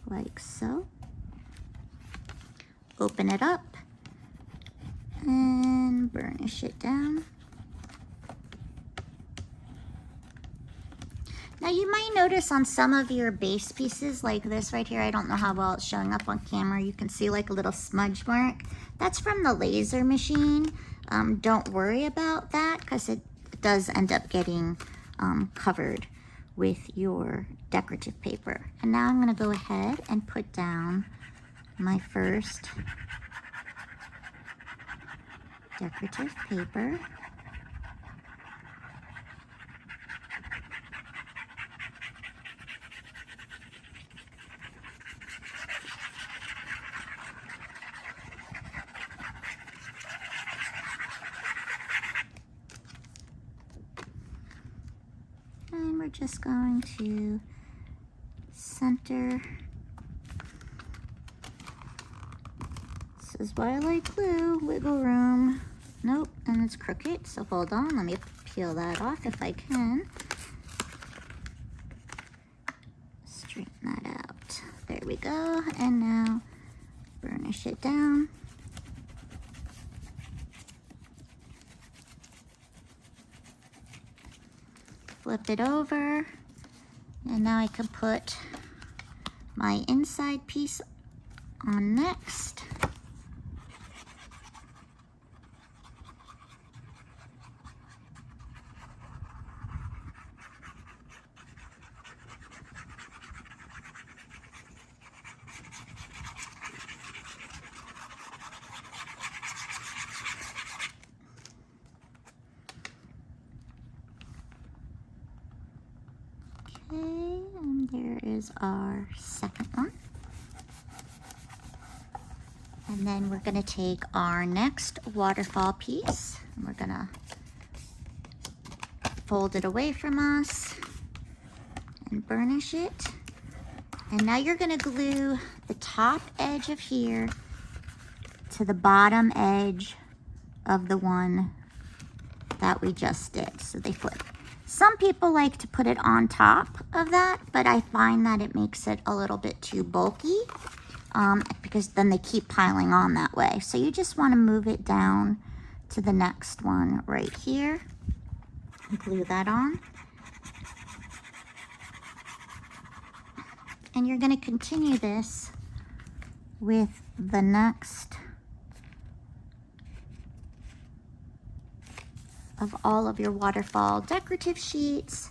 like so. Open it up and burnish it down. Now you might notice on some of your base pieces like this right here, I don't know how well it's showing up on camera, you can see like a little smudge mark. That's from the laser machine. Don't worry about that because it does end up getting covered with your decorative paper. And now I'm gonna go ahead and put down my first decorative paper. And we're just going to center. This is why I like glue, wiggle room. Nope, and it's crooked, so hold on, let me peel that off if I can. Straighten that out. There we go, and now burnish it down. Flip it over, and now I can put my inside piece on next. Okay, and there is our second one. And then we're gonna take our next waterfall piece, and we're gonna fold it away from us and burnish it. And now you're gonna glue the top edge of here to the bottom edge of the one that we just did, so they flip. Some people like to put it on top of that, but I find that it makes it a little bit too bulky because then they keep piling on that way. So you just want to move it down to the next one right here and glue that on. And you're going to continue this with the next of all of your Waterfall decorative sheets.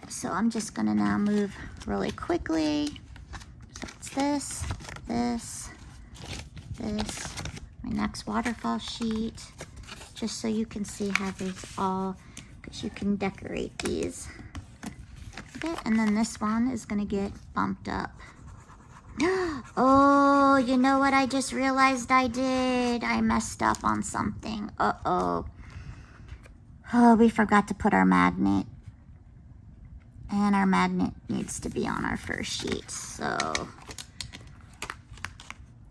So I'm just going to now move really quickly. So it's this, this, this, my next Waterfall sheet, just so you can see how these all, because you can decorate these. Okay, and then this one is going to get bumped up. Oh, you know what I just realized I did? I messed up on something. Uh-oh. Oh, we forgot to put our magnet. And our magnet needs to be on our first sheet. So,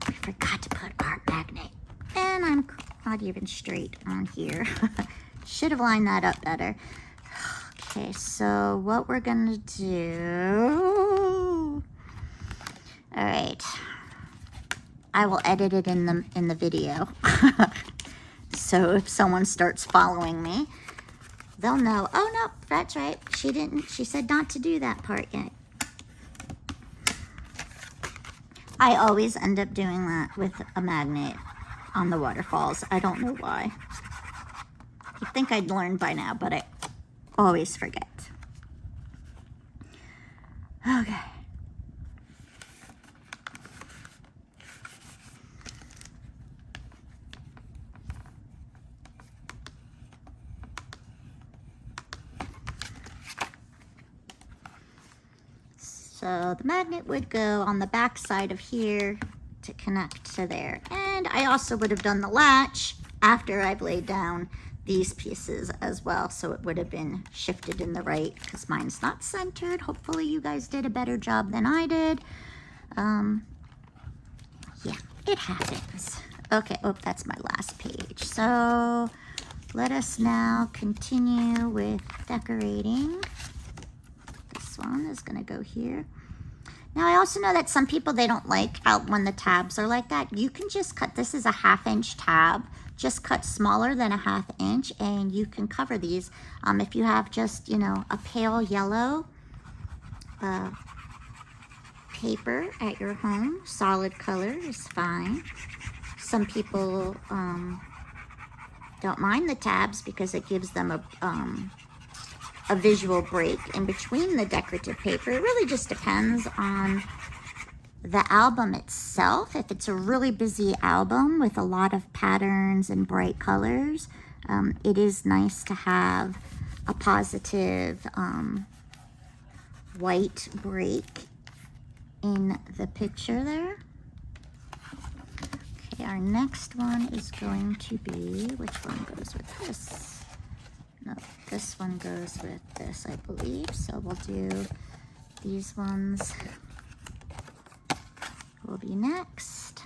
we forgot to put our magnet. And I'm not even straight on here. Should have lined that up better. Okay, so what we're gonna do, all right, I will edit it in the video. So if someone starts following me, they'll know, oh no, that's right, she said not to do that part yet. I always end up doing that with a magnet on the waterfalls. I don't know why. You'd think I'd learn by now, but I always forget. Okay. So the magnet would go on the back side of here to connect to there. And I also would have done the latch after I've laid down these pieces as well, so it would have been shifted in the right, because mine's not centered. Hopefully you guys did a better job than I did. Yeah, it happens. Okay, oh, that's my last page. So let us now continue with decorating. This one is gonna go here. Now I also know that some people, they don't like out when the tabs are like that. You can just cut, this is a 1/2 inch tab. Just cut smaller than a 1/2 inch and you can cover these. If you have just, you know, a pale yellow paper at your home, solid color is fine. Some people don't mind the tabs because it gives them a visual break in between the decorative paper. It really just depends on the album itself. If it's a really busy album with a lot of patterns and bright colors, it is nice to have a positive white break in the picture there. Okay, our next one is going to be, which one goes with this? No, this one goes with this, I believe. So we'll do these ones. Will be next.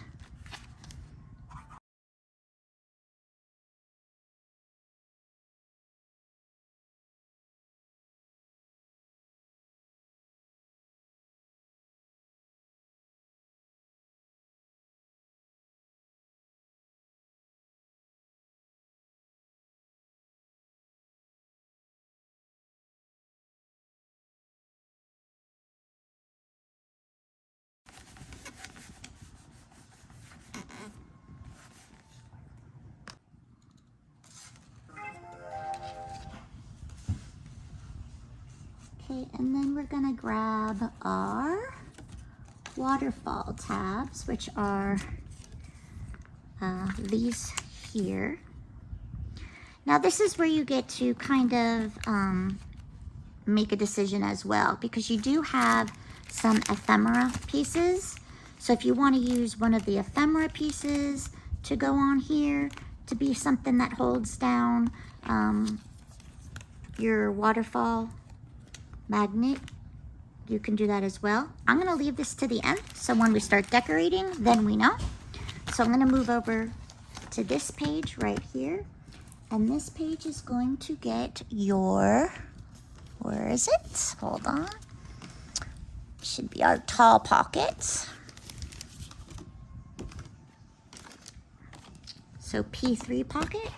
Okay, and then we're gonna grab our waterfall tabs, which are these here. Now this is where you get to kind of make a decision as well, because you do have some ephemera pieces. So if you want to use one of the ephemera pieces to go on here to be something that holds down your waterfall magnet, you can do that as well. I'm going to leave this to the end, so when we start decorating, then we know. So I'm going to move over to this page right here, and this page is going to get your, where is it? Hold on. Should be our tall pockets. So P3 pocket,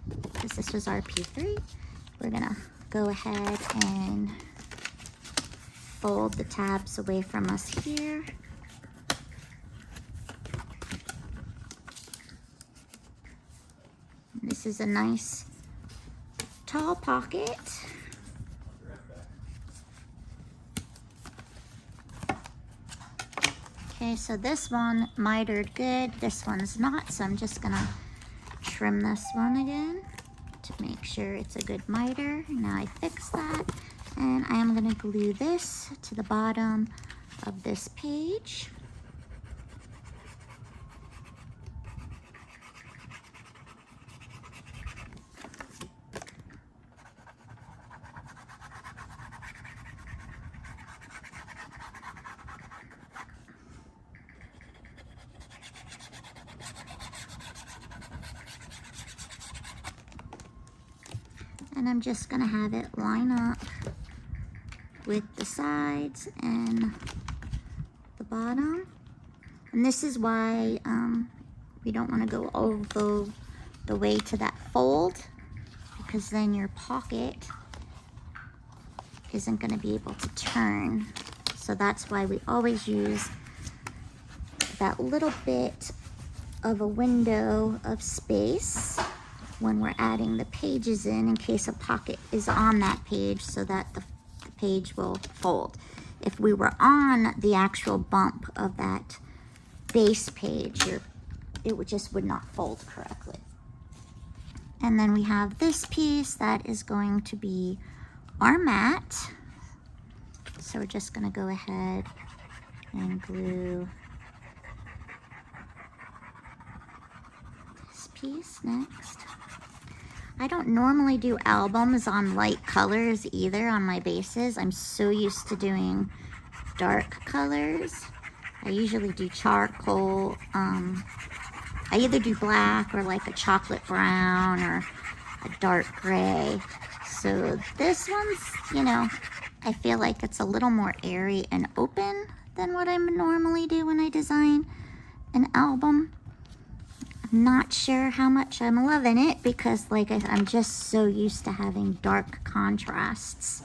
because this was our P3. We're going to go ahead and fold the tabs away from us here. This is a nice tall pocket. Okay, so this one mitered good. This one's not, so I'm just gonna trim this one again to make sure it's a good miter. Now I fix that, and I am gonna glue this to the bottom of this page. And I'm just gonna have it line up with the sides and the bottom. And this is why we don't wanna go over the way to that fold, because then your pocket isn't gonna be able to turn. So that's why we always use that little bit of a window of space when we're adding the pages in case a pocket is on that page, so that the page will fold. If we were on the actual bump of that base page, it just would not fold correctly. And then we have this piece that is going to be our mat. So we're just gonna go ahead and glue this piece next. I don't normally do albums on light colors either on my bases. I'm so used to doing dark colors. I usually do charcoal. I either do black or like a chocolate brown or a dark gray. So this one's, you know, I feel like it's a little more airy and open than what I normally do when I design an album. I'm not sure how much I'm loving it because like I'm just so used to having dark contrasts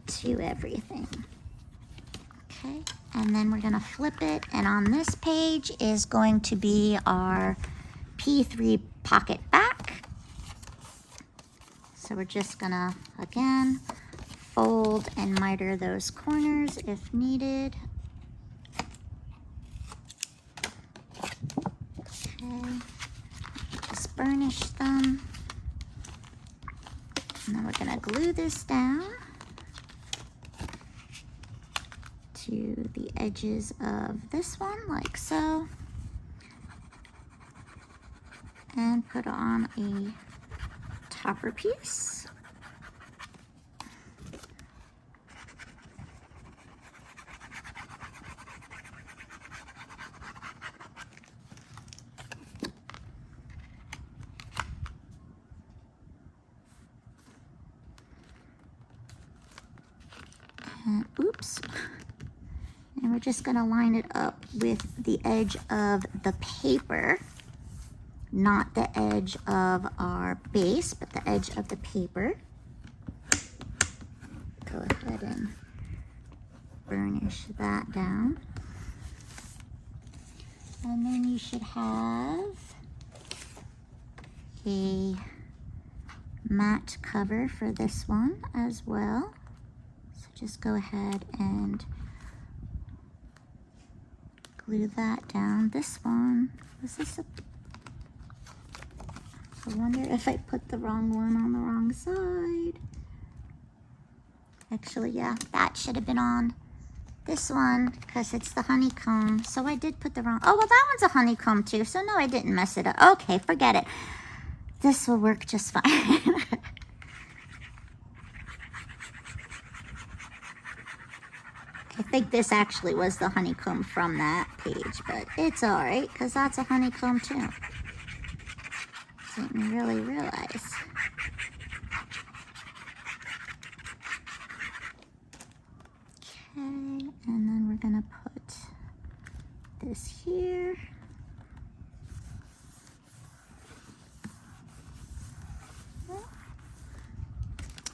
to everything. Okay, and then we're gonna flip it, and on this page is going to be our P3 pocket back. So we're just gonna, again, fold and miter those corners if needed. Okay, just burnish them. And then we're gonna glue this down to the edges of this one, like so. And put on a topper piece. And oops. And we're just gonna line it up with the edge of the paper. Not the edge of our base, but the edge of the paper. Go ahead and burnish that down. And then you should have a matte cover for this one as well. So just go ahead and glue that down. This one, was this a... I wonder if I put the wrong one on the wrong side. Actually, yeah, that should have been on this one because it's the honeycomb. So I did put the wrong, oh, well, that one's a honeycomb too. So no, I didn't mess it up. Okay, forget it. This will work just fine. I think this actually was the honeycomb from that page, but it's all right because that's a honeycomb too. Didn't really realize. Okay, and then we're gonna put this here.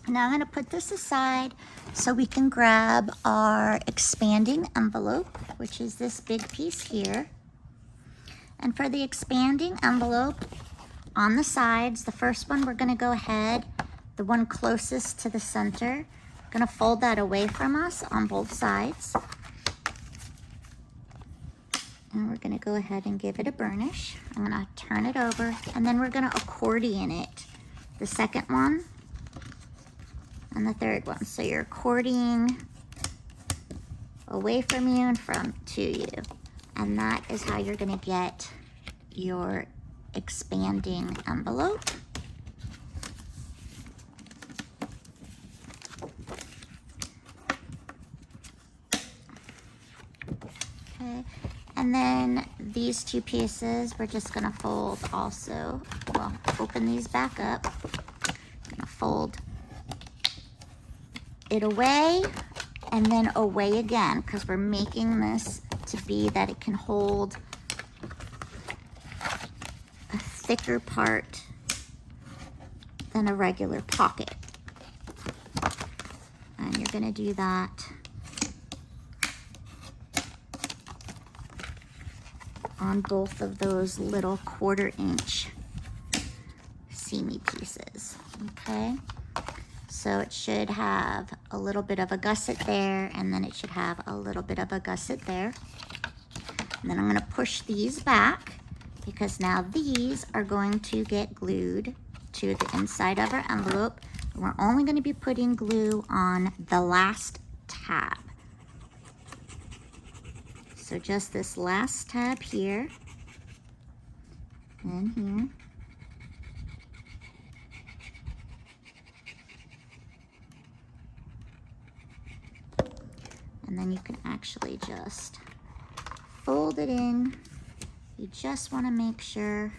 Now I'm gonna put this aside So we can grab our expanding envelope, which is this big piece here. And for the expanding envelope, on the sides, the first one we're gonna go ahead, the one closest to the center, gonna fold that away from us on both sides. And we're gonna go ahead and give it a burnish. I'm gonna turn it over, and then we're gonna accordion it. The second one and the third one. So you're accordioning away from you and from to you. And that is how you're gonna get your expanding envelope. Okay, and then these two pieces, we're just gonna fold also. Well, open these back up. Gonna fold it away and then away again, because we're making this to be that it can hold a thicker part than a regular pocket. And you're gonna do that on both of those little 1/4" seamy pieces, okay? So it should have a little bit of a gusset there, and then it should have a little bit of a gusset there. And then I'm gonna push these back, because now these are going to get glued to the inside of our envelope. We're only gonna be putting glue on the last tab. So just this last tab here and here. And then you can actually just fold it in. You just want to make sure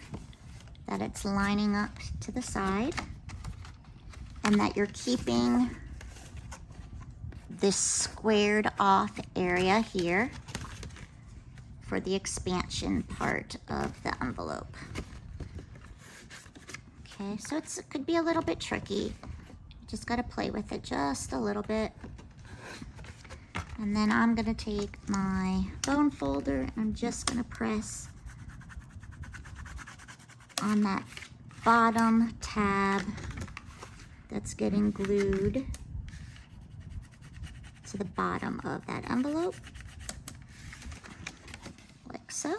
that it's lining up to the side and that you're keeping this squared off area here for the expansion part of the envelope. Okay, so it could be a little bit tricky. You just got to play with it just a little bit. And then I'm gonna take my bone folder and I'm just gonna press on that bottom tab that's getting glued to the bottom of that envelope, like so.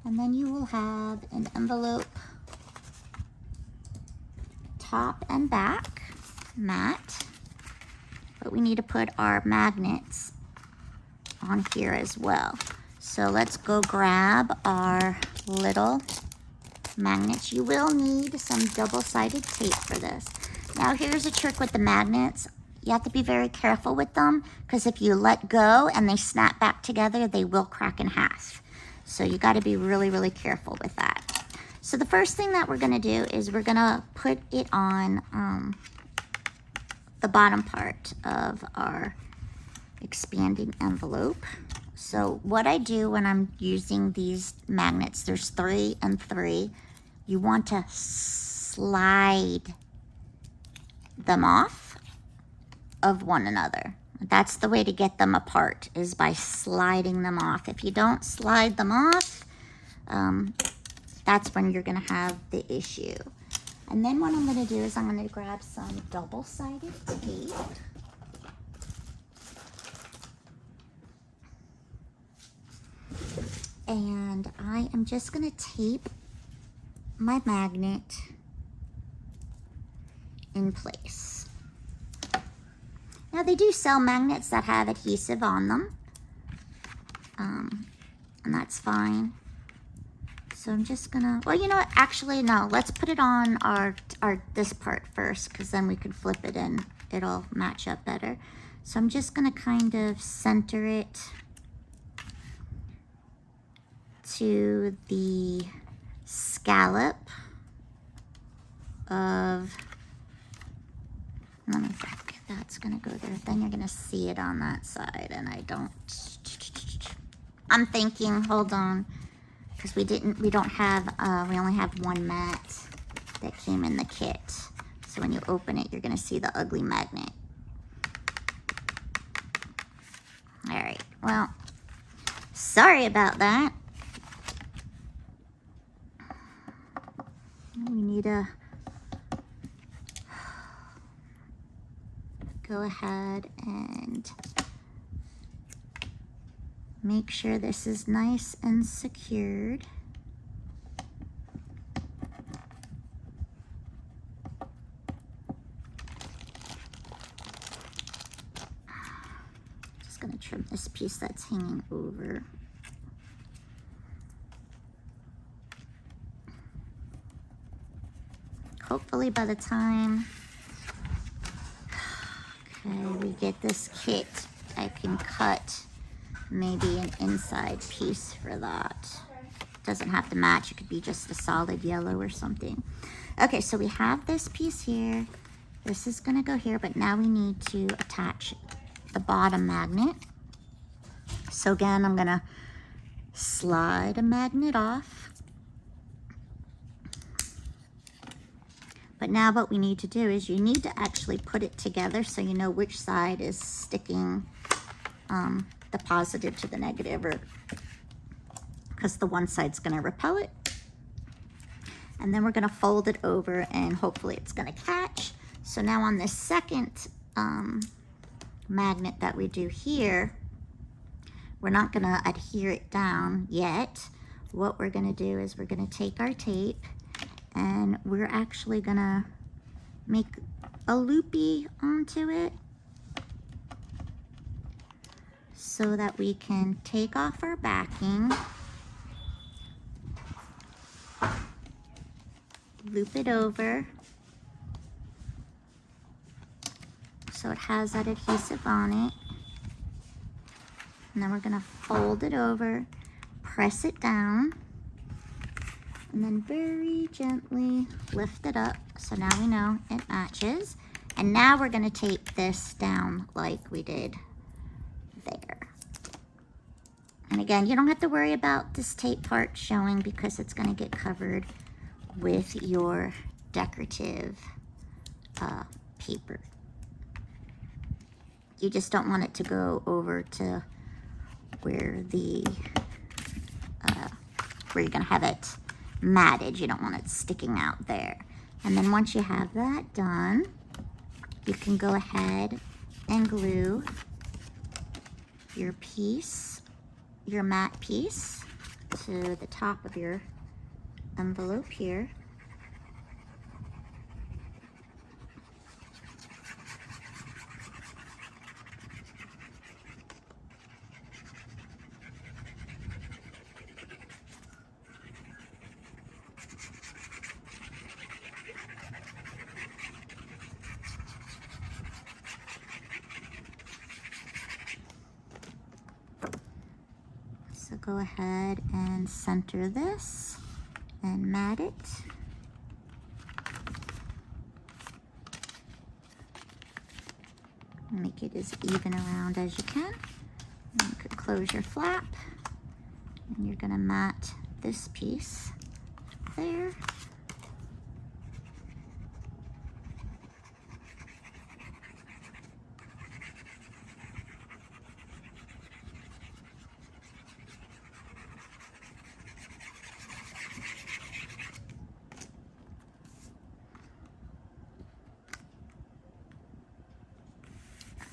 And then you will have an envelope top and back matte, but we need to put our magnets on here as well. So let's go grab our little magnets. You will need some double-sided tape for this. Now here's a trick with the magnets. You have to be very careful with them, because if you let go and they snap back together, they will crack in half. So you got to be really, really careful with that. So the first thing that we're going to do is we're going to put it on the bottom part of our expanding envelope. So what I do when I'm using these magnets, there's 3 and 3, you want to slide them off of one another. That's the way to get them apart, is by sliding them off. If you don't slide them off, that's when you're gonna have the issue. And then what I'm gonna do is I'm gonna grab some double-sided tape. And I am just gonna tape my magnet in place. Now they do sell magnets that have adhesive on them, and that's fine. So I'm just gonna, well, you know what, actually no, let's put it on our this part first, because then we can flip it and it'll match up better. So I'm just gonna kind of center it to the scallop of, let me think, that's gonna go there. Then you're gonna see it on that side, and I don't, I'm thinking, hold on, because we only have one mat that came in the kit. So when you open it, you're gonna see the ugly magnet. All right, well, sorry about that. We need to go ahead and make sure this is nice and secured. Just gonna trim this piece that's hanging over. Hopefully by the time we get this kit, I can cut maybe an inside piece for that. Doesn't have to match, it could be just a solid yellow or something. Okay, so we have this piece here. This is gonna go here, but now we need to attach the bottom magnet. So again, I'm gonna slide a magnet off. But now what we need to do is you need to actually put it together so you know which side is sticking the positive to the negative, or because the one side's going to repel it. And then we're going to fold it over and hopefully it's going to catch. So now on this second magnet that we do here, we're not going to adhere it down yet. What we're going to do is we're going to take our tape and we're actually gonna make a loopy onto it so that we can take off our backing, loop it over so it has that adhesive on it, and then we're gonna fold it over, press it down, and then very gently lift it up so now we know it matches. And now we're going to tape this down like we did there. And again, you don't have to worry about this tape part showing because it's going to get covered with your decorative paper. You just don't want it to go over to where the where you're going to have it matted. You don't want it sticking out there. And then once you have that done, you can go ahead and glue your piece, your matte piece, to the top of your envelope here. So go ahead and center this and mat it. Make it as even around as you can. And you could close your flap, and you're going to mat this piece there.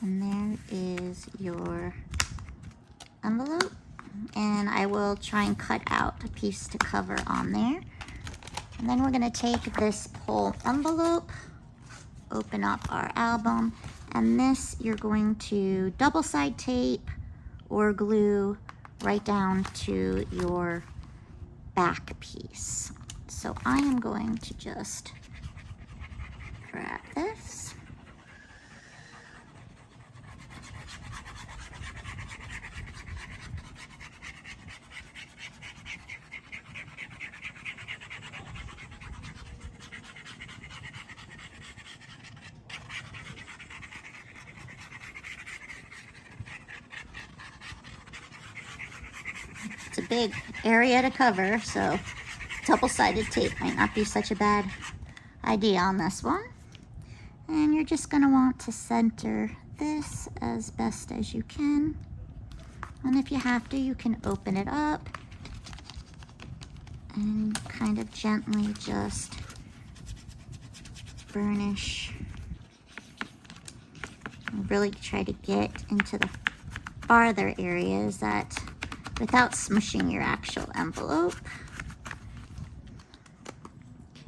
And there is your envelope, and I will try and cut out a piece to cover on there. And then we're going to take this whole envelope, open up our album, and this you're going to double side tape or glue right down to your back piece. So I am going to just grab this. It's a big area to cover, so double-sided tape might not be such a bad idea on this one. you're just going to want to center this as best as you can. And if you have to, you can open it up and kind of gently just burnish. And really try to get into the farther areas that without smushing your actual envelope.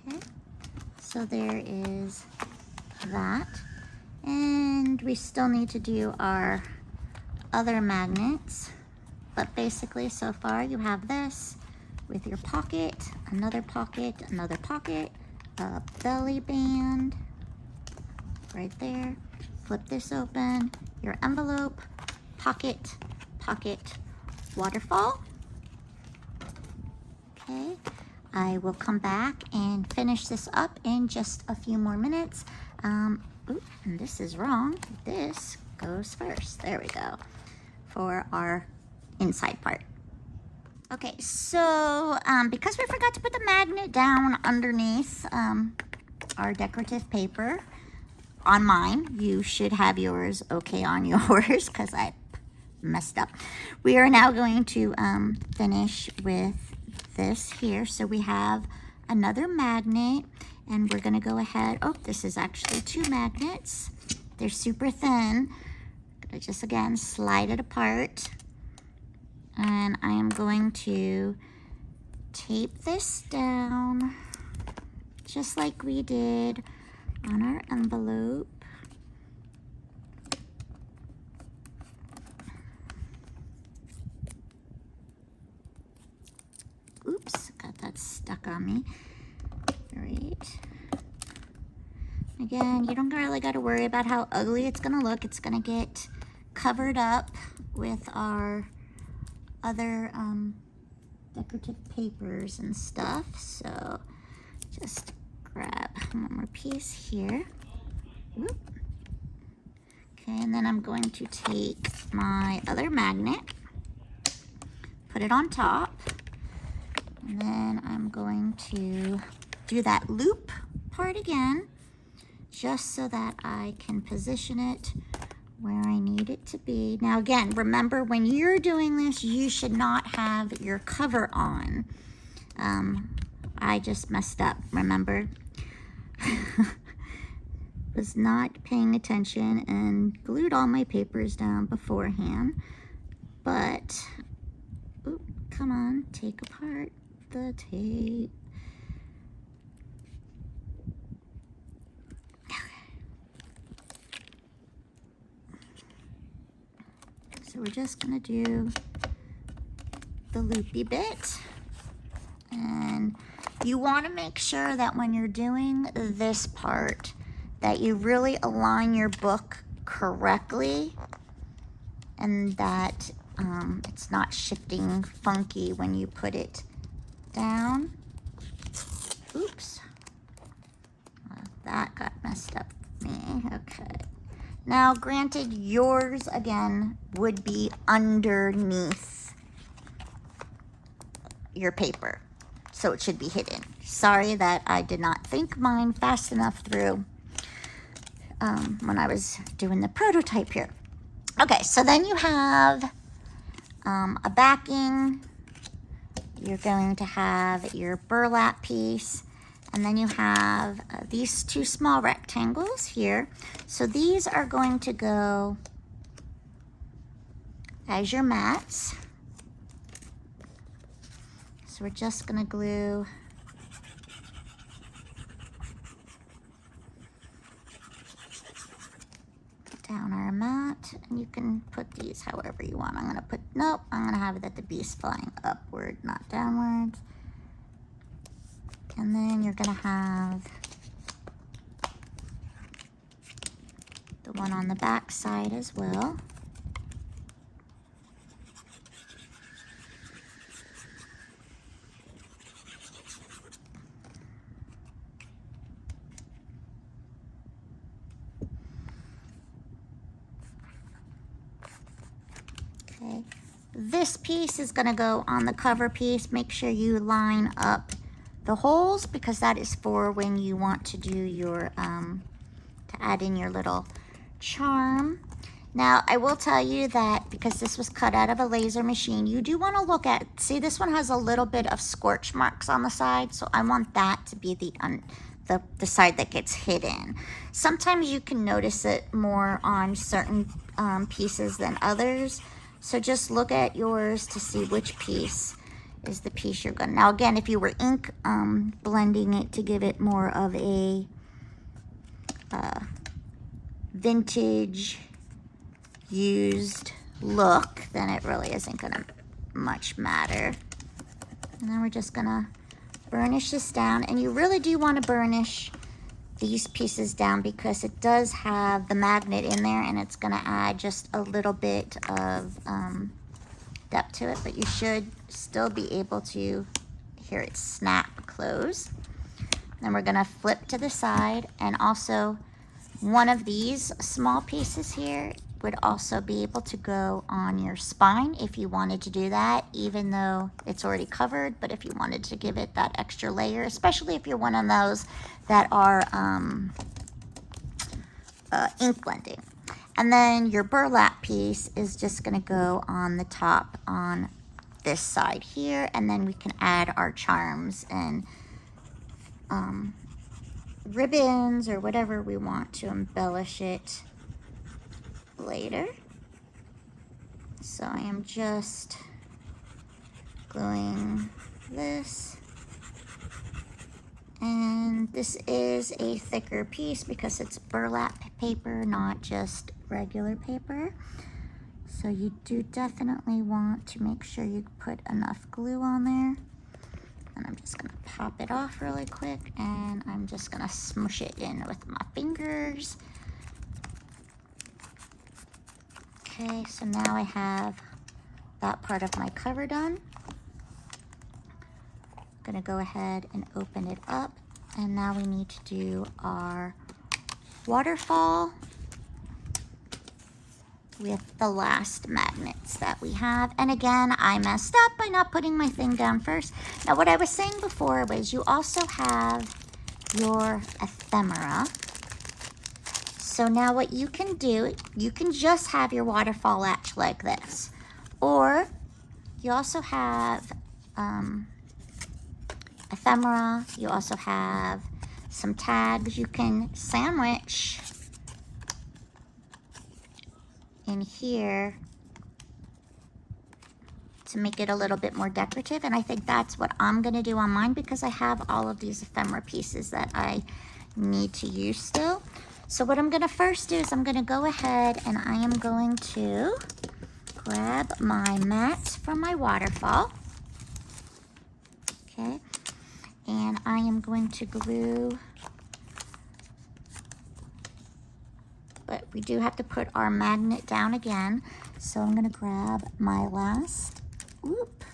Okay, so there is that. And we still need to do our other magnets, but basically so far you have this with your pocket, another pocket, a belly band right there. Flip this open, your envelope, pocket, waterfall. Okay, I will come back and finish this up in just a few more minutes. Ooh, and this is wrong. This goes first. There we go. For our inside part. Okay, so because we forgot to put the magnet down underneath our decorative paper on mine, you should have yours okay on yours because I messed up. We are now going to finish with this here. So we have another magnet, and we're going to go ahead. Oh, this is actually two magnets. They're super thin. I just again slide it apart, and I am going to tape this down just like we did on our envelope. Oops, got that stuck on me. All right. Again, you don't really got to worry about how ugly it's going to look. It's going to get covered up with our other decorative papers and stuff. So just grab one more piece here. Whoop. Okay, and then I'm going to take my other magnet, put it on top, and then I'm going to do that loop part again, just so that I can position it where I need it to be. Now again, remember when you're doing this, you should not have your cover on. I just messed up, remember? Was not paying attention and glued all my papers down beforehand. But, ooh, come on, take apart the tape. So we're just gonna do the loopy bit, and you want to make sure that when you're doing this part that you really align your book correctly and that it's not shifting funky when you put it down. Oops, that got messed up me. Okay. Now, granted, yours, again, would be underneath your paper, so it should be hidden. Sorry that I did not think mine fast enough through when I was doing the prototype here. Okay, so then you have a backing. You're going to have your burlap piece. And then you have these two small rectangles here. So these are going to go as your mats. So we're just going to glue down our mat. And you can put these however you want. I'm going to put, nope, I'm going to have it that the bee's flying upward, not downwards. And then you're going to have the one on the back side as well. Okay. This piece is going to go on the cover piece. Make sure you line up the holes, because that is for when you want to do your to add in your little charm. Now, I will tell you that because this was cut out of a laser machine, you do want to look at, see, this one has a little bit of scorch marks on the side, so I want that to be the side that gets hidden. Sometimes you can notice it more on certain pieces than others, so just look at yours to see which piece is the piece you're going to. Now, again, if you were ink blending it to give it more of a vintage used look, then it really isn't gonna much matter. And then we're just gonna burnish this down, and you really do want to burnish these pieces down because it does have the magnet in there, and it's gonna add just a little bit of depth to it, but you should still be able to hear it snap close. Then we're gonna flip to the side, and also one of these small pieces here would also be able to go on your spine if you wanted to do that, even though it's already covered. But if you wanted to give it that extra layer, especially if you're one of those that are ink blending. And then your burlap piece is just gonna go on the top on this side here, and then we can add our charms and ribbons or whatever we want to embellish it later. So I am just gluing this, and this is a thicker piece because it's burlap paper, not just regular paper. So you do definitely want to make sure you put enough glue on there. And I'm just gonna pop it off really quick, and I'm just gonna smush it in with my fingers. Okay, so now I have that part of my cover done. I'm gonna go ahead and open it up, and now we need to do our waterfall with the last magnets that we have. And again, I messed up by not putting my thing down first. Now, what I was saying before was you also have your ephemera. So now what you can do, you can just have your waterfall latch like this. Or you also have ephemera. You also have some tags you can sandwich in here to make it a little bit more decorative. And I think that's what I'm gonna do on mine because I have all of these ephemera pieces that I need to use still. So what I'm gonna first do is I'm gonna go ahead and I am going to grab my mat from my waterfall. Okay, and I am going to glue, but we do have to put our magnet down again. So I'm gonna grab my last, oop,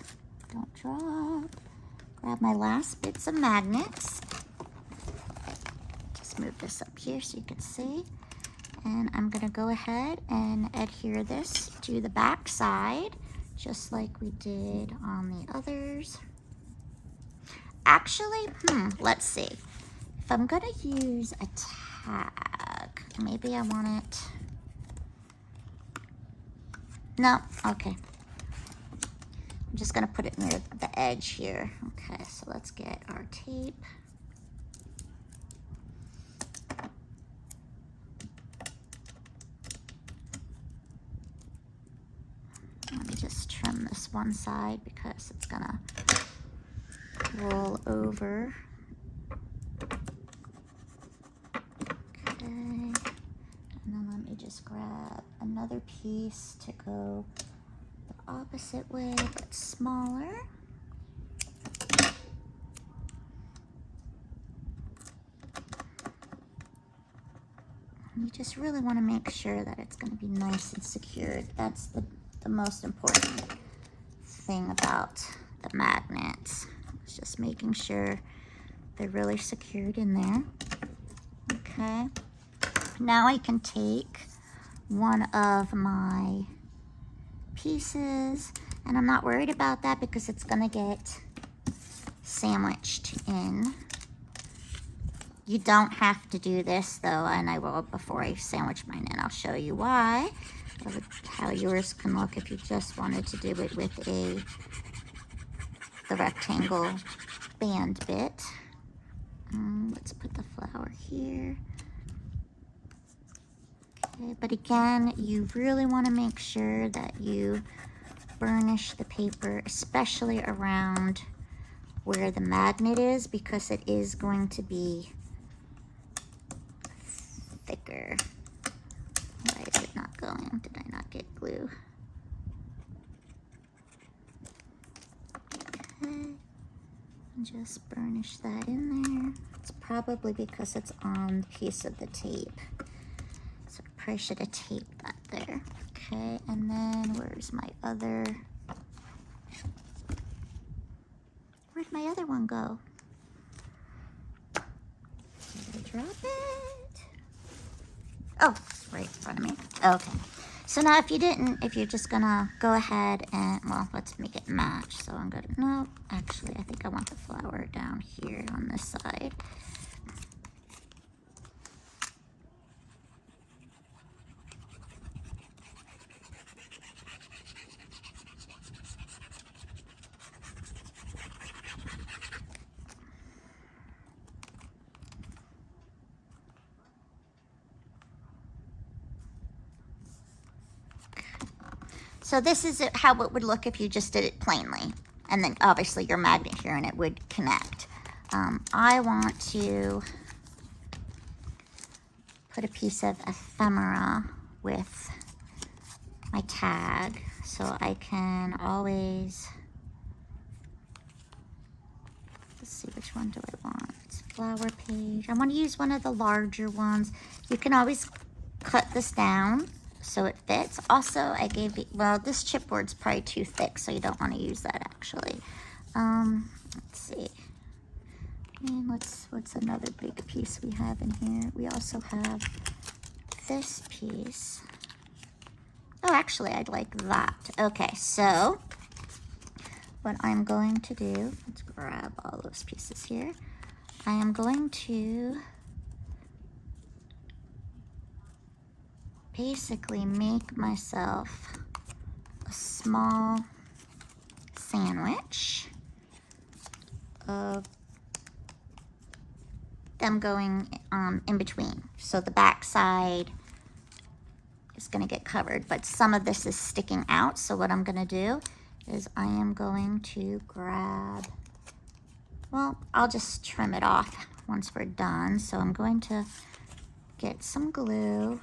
don't drop, grab my last bits of magnets. Just move this up here so you can see. And I'm gonna go ahead and adhere this to the back side, just like we did on the others. Actually, let's see. If I'm gonna use a tag, maybe I want it. No, okay. I'm just gonna put it near the edge here. Okay, so let's get our tape. Let me just trim this one side because it's gonna roll over. Okay, and then let me just grab another piece to go the opposite way but smaller. You just really want to make sure that it's going to be nice and secured. That's the most important thing about the magnets. It's just making sure they're really secured in there. Okay. Now I can take one of my pieces, and I'm not worried about that because it's going to get sandwiched in You don't have to do this though, and I will, before I sandwich mine in, I'll show you why, how yours can look if you just wanted to do it with the rectangle band bit. Let's put the flower here. Okay, but again, you really want to make sure that you burnish the paper, especially around where the magnet is, because it is going to be thicker. Why is it not going? Did I not get glue? Okay. Just burnish that in there. It's probably because it's on the piece of the tape. So I probably should have taped that there. Okay, and then where's my other... Where'd my other one go? Did I drop it? Oh, right in front of me. Okay. So now if you're just gonna go ahead and, well, let's make it match. So I'm gonna, no, actually, I think I want the flower down here on this side. So this is how it would look if you just did it plainly. And then obviously your magnet here and it would connect. I want to put a piece of ephemera with my tag so I can always, let's see, which one do I want? It's flower page. I want to use one of the larger ones. You can always cut this down so it fits. Also, I gave you, well, this chipboard's probably too thick, so you don't want to use that actually. Let's see. And what's another big piece we have in here? We also have this piece. Oh, actually, I'd like that. Okay, so what I'm going to do, let's grab all those pieces here. I am going to basically make myself a small sandwich of them going in between. So the back side is going to get covered, but some of this is sticking out. So what I'm going to do is I am going to grab, well, I'll just trim it off once we're done. So I'm going to get some glue.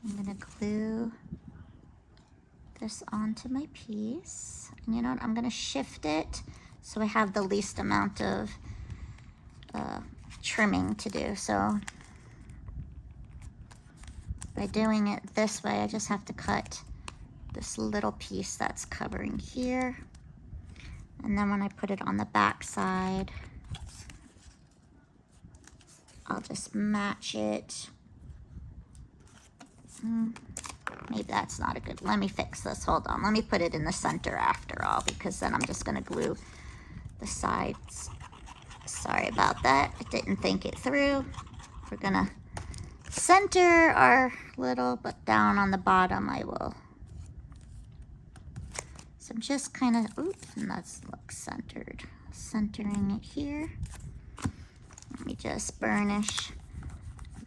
I'm going to glue this onto my piece. And you know what? I'm going to shift it so I have the least amount of trimming to do. So by doing it this way, I just have to cut this little piece that's covering here. And then when I put it on the back side, I'll just match it. Maybe that's not a good, let me fix this, hold on. Let me put it in the center after all, because then I'm just gonna glue the sides. Sorry about that, I didn't think it through. We're gonna center our little, but down on the bottom I will. So I'm just kind of, oops, and that's looks centered. Centering it here. Let me just burnish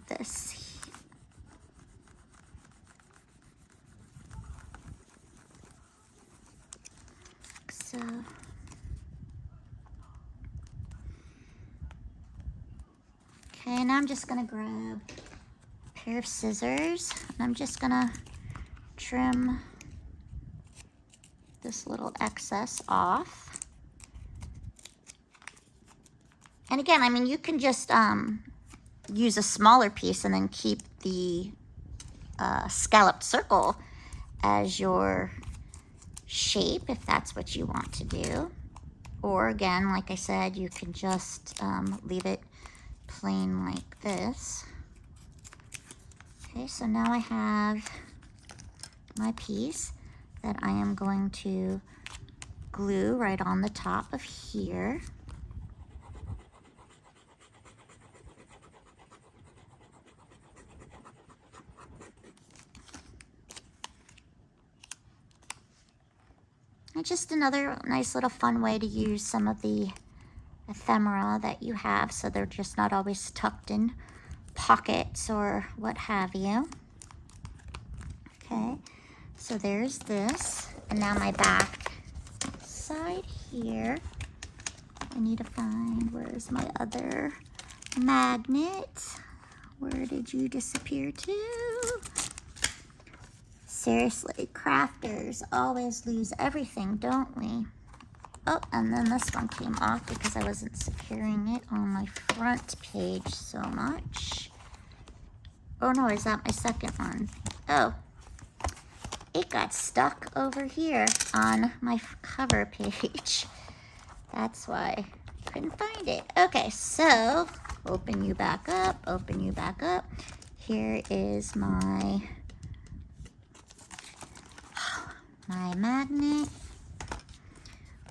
this. So, okay, now I'm just gonna grab a pair of scissors and I'm just gonna trim this little excess off. And again, I mean, you can just use a smaller piece and then keep the scalloped circle as your shape if that's what you want to do. Or again, like I said, you can just leave it plain like this. Okay, so now I have my piece. that I am going to glue right on the top of here. And just another nice little fun way to use some of the ephemera that you have, so they're just not always tucked in pockets or what have you. Okay, so there's this. And now my back side here. I need to find, where's my other magnet? Where did you disappear to? Seriously, crafters always lose everything, don't we? Oh, and then this one came off because I wasn't securing it on my front page so much. Oh no, is that my second one? Oh, it got stuck over here on my cover page. That's why I couldn't find it. Okay, so open you back up, open you back up. Here is my magnet,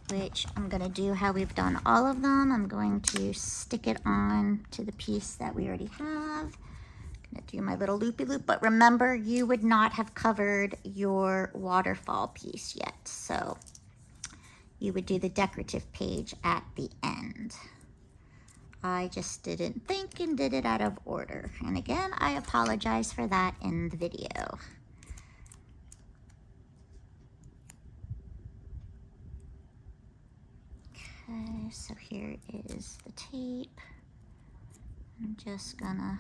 which I'm gonna do how we've done all of them. I'm going to stick it on to the piece that we already have. Gonna do my little loopy loop, but remember, you would not have covered your waterfall piece yet, so you would do the decorative page at the end. I just didn't think and did it out of order, and again, I apologize for that in the video. Okay, so here is the tape. I'm just gonna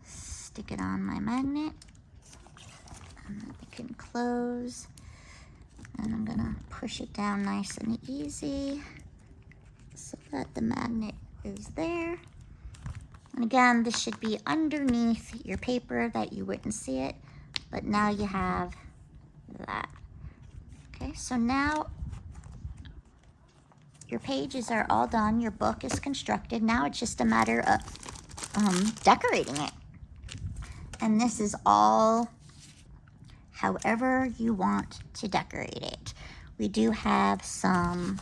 stick it on my magnet, and then it can close. And I'm gonna push it down nice and easy so that the magnet is there. And again, this should be underneath your paper that you wouldn't see it, but now you have that. Okay, so now your pages are all done, your book is constructed. Now it's just a matter of decorating it. And this is all however you want to decorate it. We do have some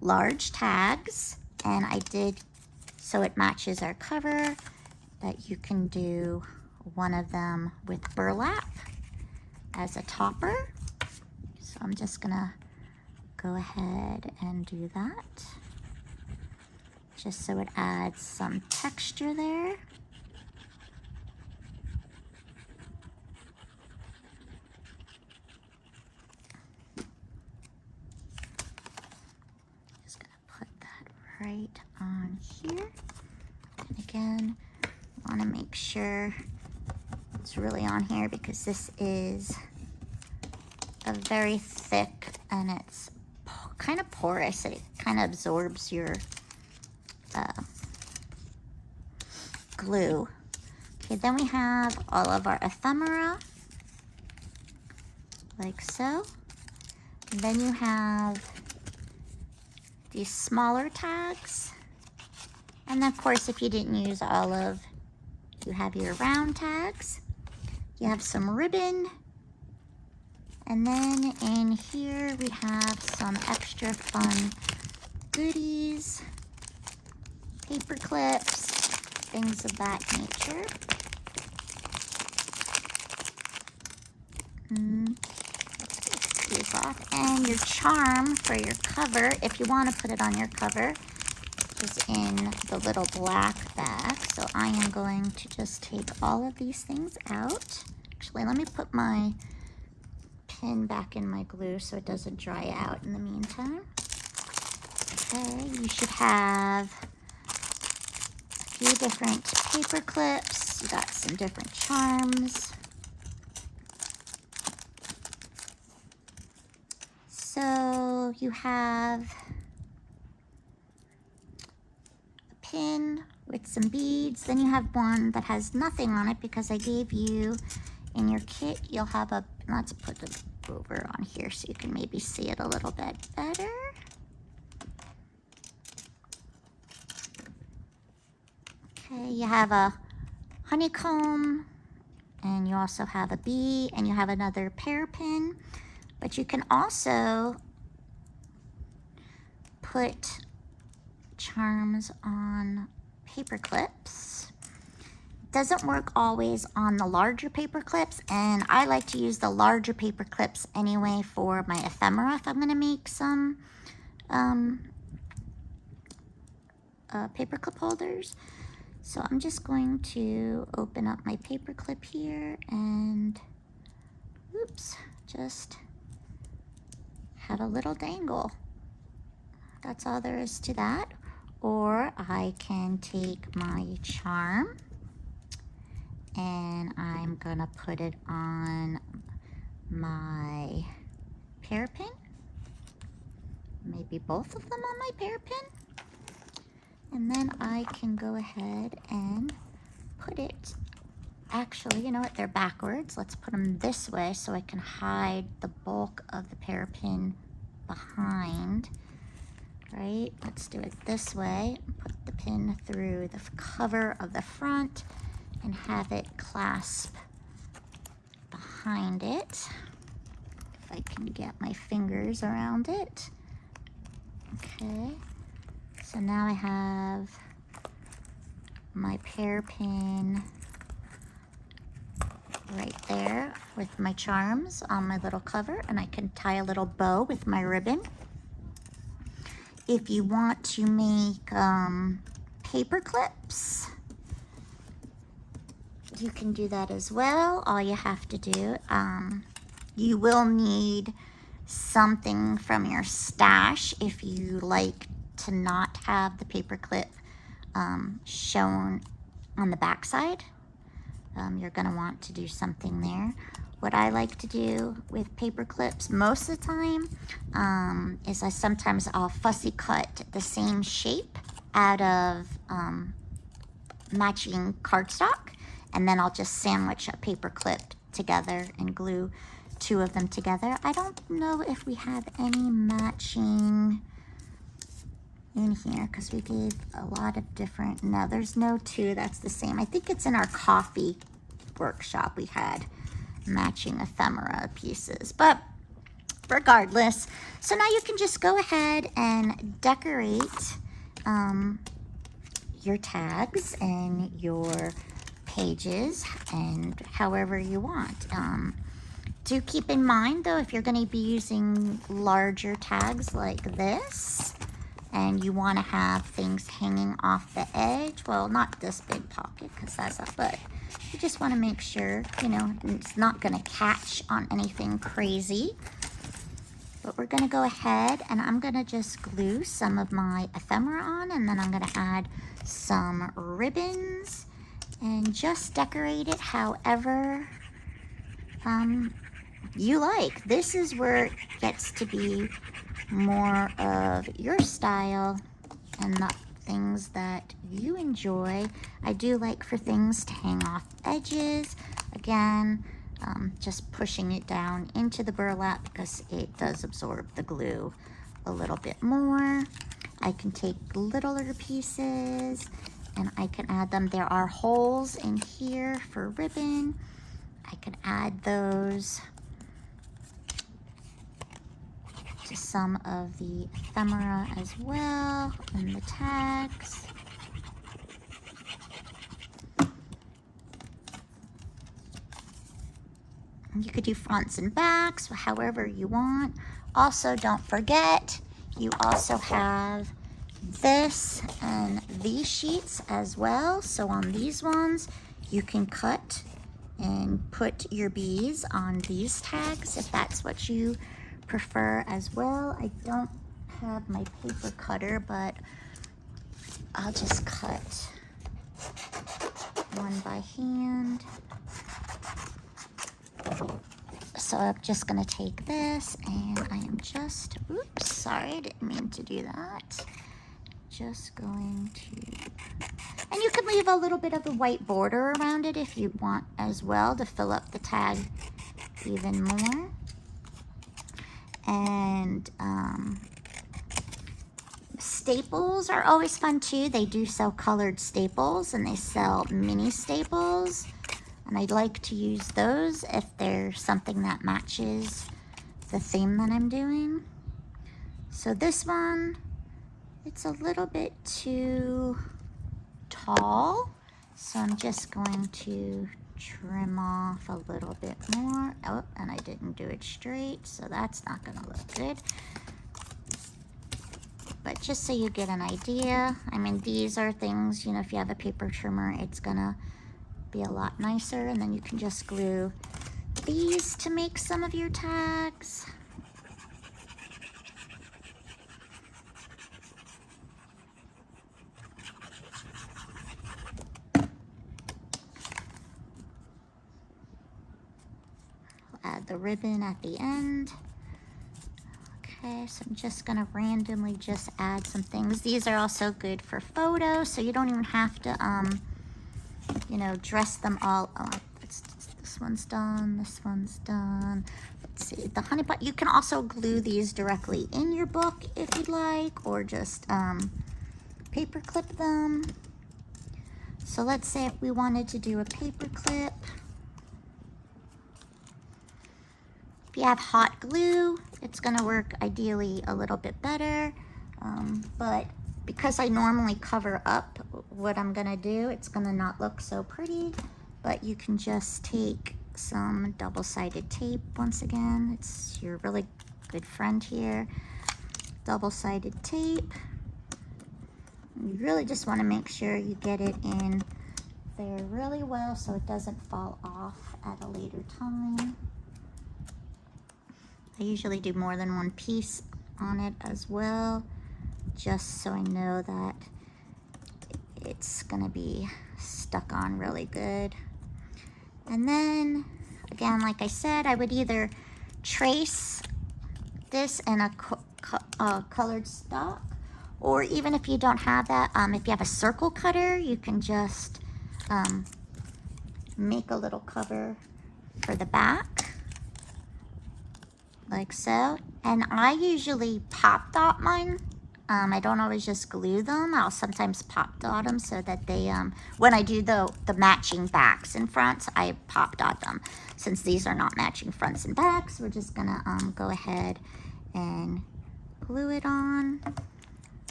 large tags, and I did so it matches our cover, that you can do one of them with burlap as a topper. So I'm just gonna go ahead and do that, just so it adds some texture there. Just gonna put that right on here. And again, I want to make sure it's really on here because this is a very thick and it's kind of porous. It kind of absorbs your glue. Okay, then we have all of our ephemera, like so. And then you have these smaller tags. And of course, if you didn't use all of, you have your round tags. You have some ribbon. And then in here we have some extra fun goodies, paper clips, things of that nature. These off. And your charm for your cover, if you want to put it on your cover, is in the little black bag. So I am going to just take all of these things out. Actually, let me put my pin back in my glue so it doesn't dry out in the meantime. Okay, you should have a few different paper clips. You got some different charms. So you have a pin with some beads. Then you have one that has nothing on it because I gave you in your kit, you'll have a, let's put it over on here so you can maybe see it a little bit better. Okay, you have a honeycomb and you also have a bee, and you have another pear pin, but you can also put charms on paper clips. Doesn't work always on the larger paper clips, and I like to use the larger paper clips anyway for my ephemera if I'm going to make some paper clip holders. So I'm just going to open up my paper clip here and oops, just have a little dangle. That's all there is to that. Or I can take my charm and I'm gonna put it on my pear pin. Maybe both of them on my pear pin. And then I can go ahead and put it, actually, you know what, they're backwards. Let's put them this way so I can hide the bulk of the pear pin behind, right? Let's do it this way. Put the pin through the cover of the front and have it clasp behind it. If I can get my fingers around it. Okay, so now I have my pear pin right there with my charms on my little cover, and I can tie a little bow with my ribbon. If you want to make paper clips, you can do that as well. All you have to do, you will need something from your stash if you like to not have the paper clip shown on the back side. You're going to want to do something there. What I like to do with paper clips most of the time is I'll fussy cut the same shape out of matching cardstock, and then I'll just sandwich a paper clip together and glue two of them together. I don't know if we have any matching in here because we gave a lot of different, no, there's no two that's the same. I think it's in our coffee workshop we had matching ephemera pieces, but regardless, so now you can just go ahead and decorate your tags and your pages and however you want. Do keep in mind though, if you're going to be using larger tags like this and you want to have things hanging off the edge, well, not this big pocket because that's not, but you just want to make sure, you know, it's not going to catch on anything crazy. But we're going to go ahead and I'm going to just glue some of my ephemera on, and then I'm going to add some ribbons and just decorate it however you like. This is where it gets to be more of your style and the things that you enjoy. I do like for things to hang off edges. Again, just pushing it down into the burlap because it does absorb the glue a little bit more. I can take littler pieces and I can add them. There are holes in here for ribbon. I can add those to some of the ephemera as well and the tags. You could do fronts and backs, however you want. Also, don't forget, you also have this and these sheets as well. So on these ones, you can cut and put your bees on these tags if that's what you prefer as well. I don't have my paper cutter, but I'll just cut one by hand. So I'm just gonna take this and I am just, oops, sorry, I didn't mean to do that. Just going to, and you can leave a little bit of the white border around it if you want as well to fill up the tag even more. And staples are always fun too. They do sell colored staples and they sell mini staples. And I like to use those if there's something that matches the theme that I'm doing. So this one, it's a little bit too tall. So I'm just going to trim off a little bit more. Oh, and I didn't do it straight, so that's not gonna look good. But just so you get an idea, I mean, these are things, you know, if you have a paper trimmer, it's gonna be a lot nicer. And then you can just glue these to make some of your tags. Add the ribbon at the end. Okay, so I'm just gonna randomly just add some things. These are also good for photos, so you don't even have to, you know, dress them all up. This one's done, this one's done. Let's see, the honey pot, you can also glue these directly in your book if you'd like, or just paper clip them. So let's say if we wanted to do a paper clip. If you have hot glue, it's gonna work ideally a little bit better, but because I normally cover up what I'm gonna do, it's gonna not look so pretty. But you can just take some double-sided tape. Once again, it's your really good friend here. Double-sided tape. You really just wanna make sure you get it in there really well so it doesn't fall off at a later time. I usually do more than one piece on it as well, just so I know that it's gonna be stuck on really good. And then, again, like I said, I would either trace this in a colored stock, or even if you don't have that, if you have a circle cutter, you can just make a little cover for the back. Like so. And I usually pop dot mine. I don't always just glue them. I'll sometimes pop dot them so that they, when I do the matching backs and fronts, I pop dot them. Since these are not matching fronts and backs, we're just gonna go ahead and glue it on.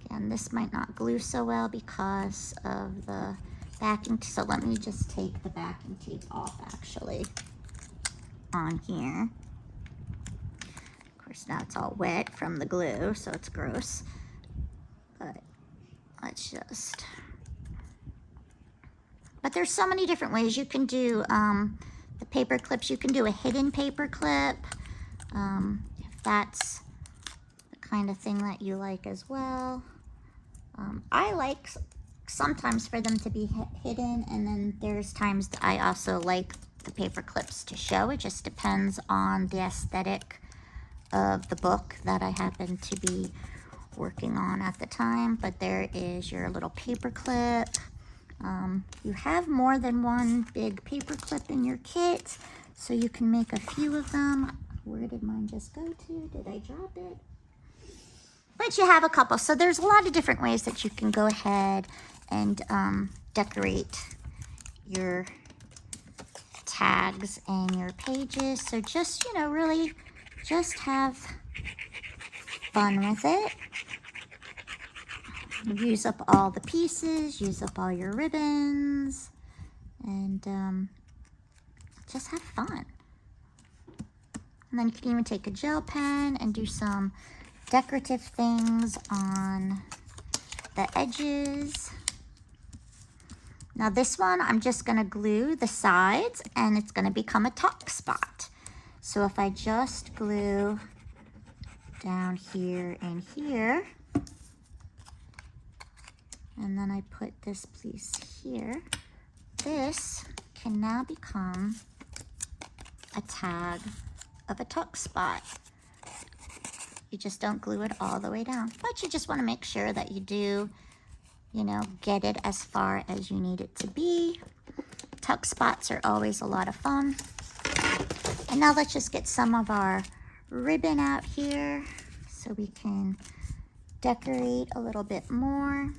Again, this might not glue so well because of the backing, so let me just take the backing tape off actually on here. Of course, now it's all wet from the glue, so it's gross. But let's just... But there's so many different ways you can do the paper clips. You can do a hidden paper clip, if that's the kind of thing that you like as well. I like sometimes for them to be hidden, and then there's times that I also like the paper clips to show. It just depends on the aesthetic of the book that I happen to be working on at the time. But there is your little paper clip. You have more than one big paper clip in your kit, so you can make a few of them. Where did mine just go to? Did I drop it? But you have a couple, so there's a lot of different ways that you can go ahead and decorate your tags and your pages. So just, you know, really just have fun with it. Use up all the pieces, use up all your ribbons, and just have fun. And then you can even take a gel pen and do some decorative things on the edges. Now this one, I'm just gonna glue the sides and it's gonna become a top spot. So if I just glue down here and here, and then I put this piece here, this can now become a tag of a tuck spot. You just don't glue it all the way down, but you just want to make sure that you do, you know, get it as far as you need it to be. Tuck spots are always a lot of fun. And now let's just get some of our ribbon out here so we can decorate a little bit more.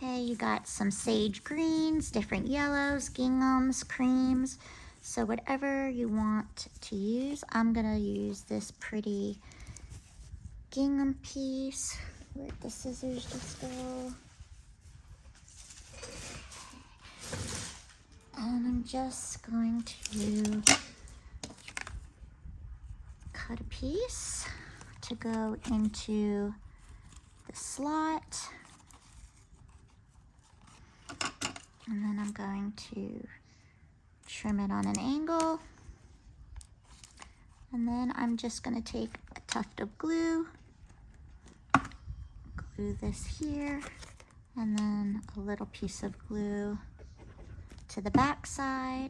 Okay, you got some sage greens, different yellows, ginghams, creams. So whatever you want to use, I'm gonna use this pretty gingham piece. Where'd the scissors just go? And I'm just going to cut a piece to go into the slot. And then I'm going to trim it on an angle. And then I'm just going to take a tuft of glue, glue this here, and then a little piece of glue to the back side.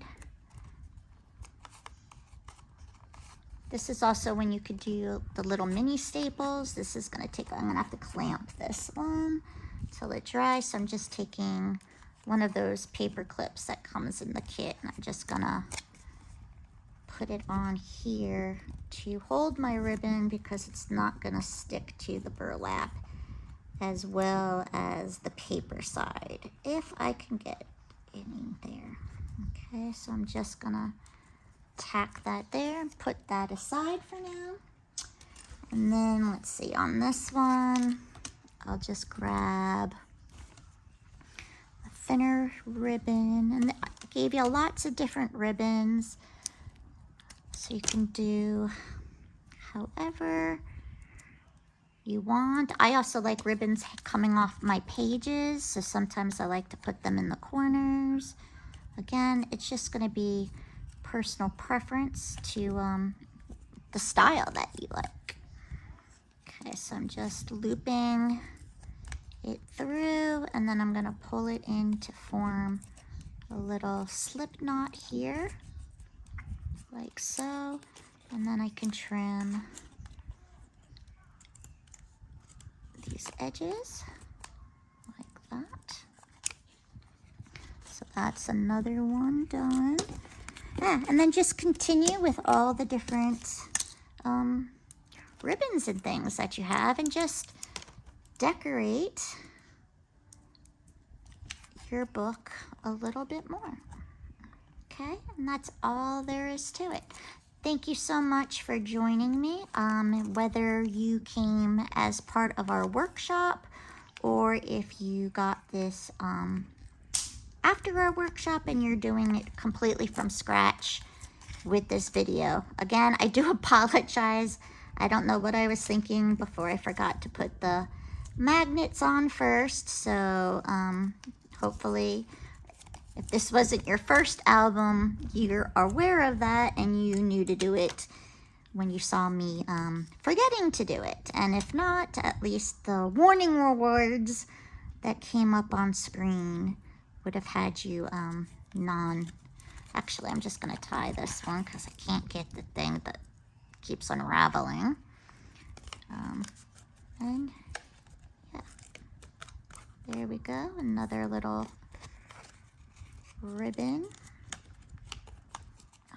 This is also when you could do the little mini staples. This is going to take, I'm going to have to clamp this one till it dries. So I'm just taking one of those paper clips that comes in the kit, and I'm just going to put it on here to hold my ribbon because it's not going to stick to the burlap as well as the paper side, if I can get it in there. Okay, so I'm just going to tack that there and put that aside for now. And then let's see, on this one, I'll just grab a thinner ribbon, and I gave you lots of different ribbons, so you can do however you want. I also like ribbons coming off my pages, so sometimes I like to put them in the corners. Again, it's just going to be personal preference to the style that you like. Okay, so I'm just looping it through, and then I'm going to pull it in to form a little slip knot here, like so, and then I can trim these edges like that. So that's another one done. And then just continue with all the different ribbons and things that you have, and just decorate your book a little bit more. Okay, and that's all there is to it. Thank you so much for joining me. Whether you came as part of our workshop or if you got this after our workshop and you're doing it completely from scratch with this video. Again, I do apologize. I don't know what I was thinking before I forgot to put the magnets on first. So hopefully, if this wasn't your first album, you're aware of that and you knew to do it when you saw me forgetting to do it. And if not, at least the warning words that came up on screen would have had you Actually, I'm just going to tie this one because I can't get the thing that keeps unraveling. And yeah, there we go. Another little ribbon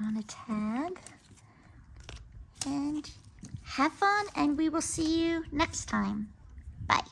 on a tag. And have fun, and we will see you next time. Bye.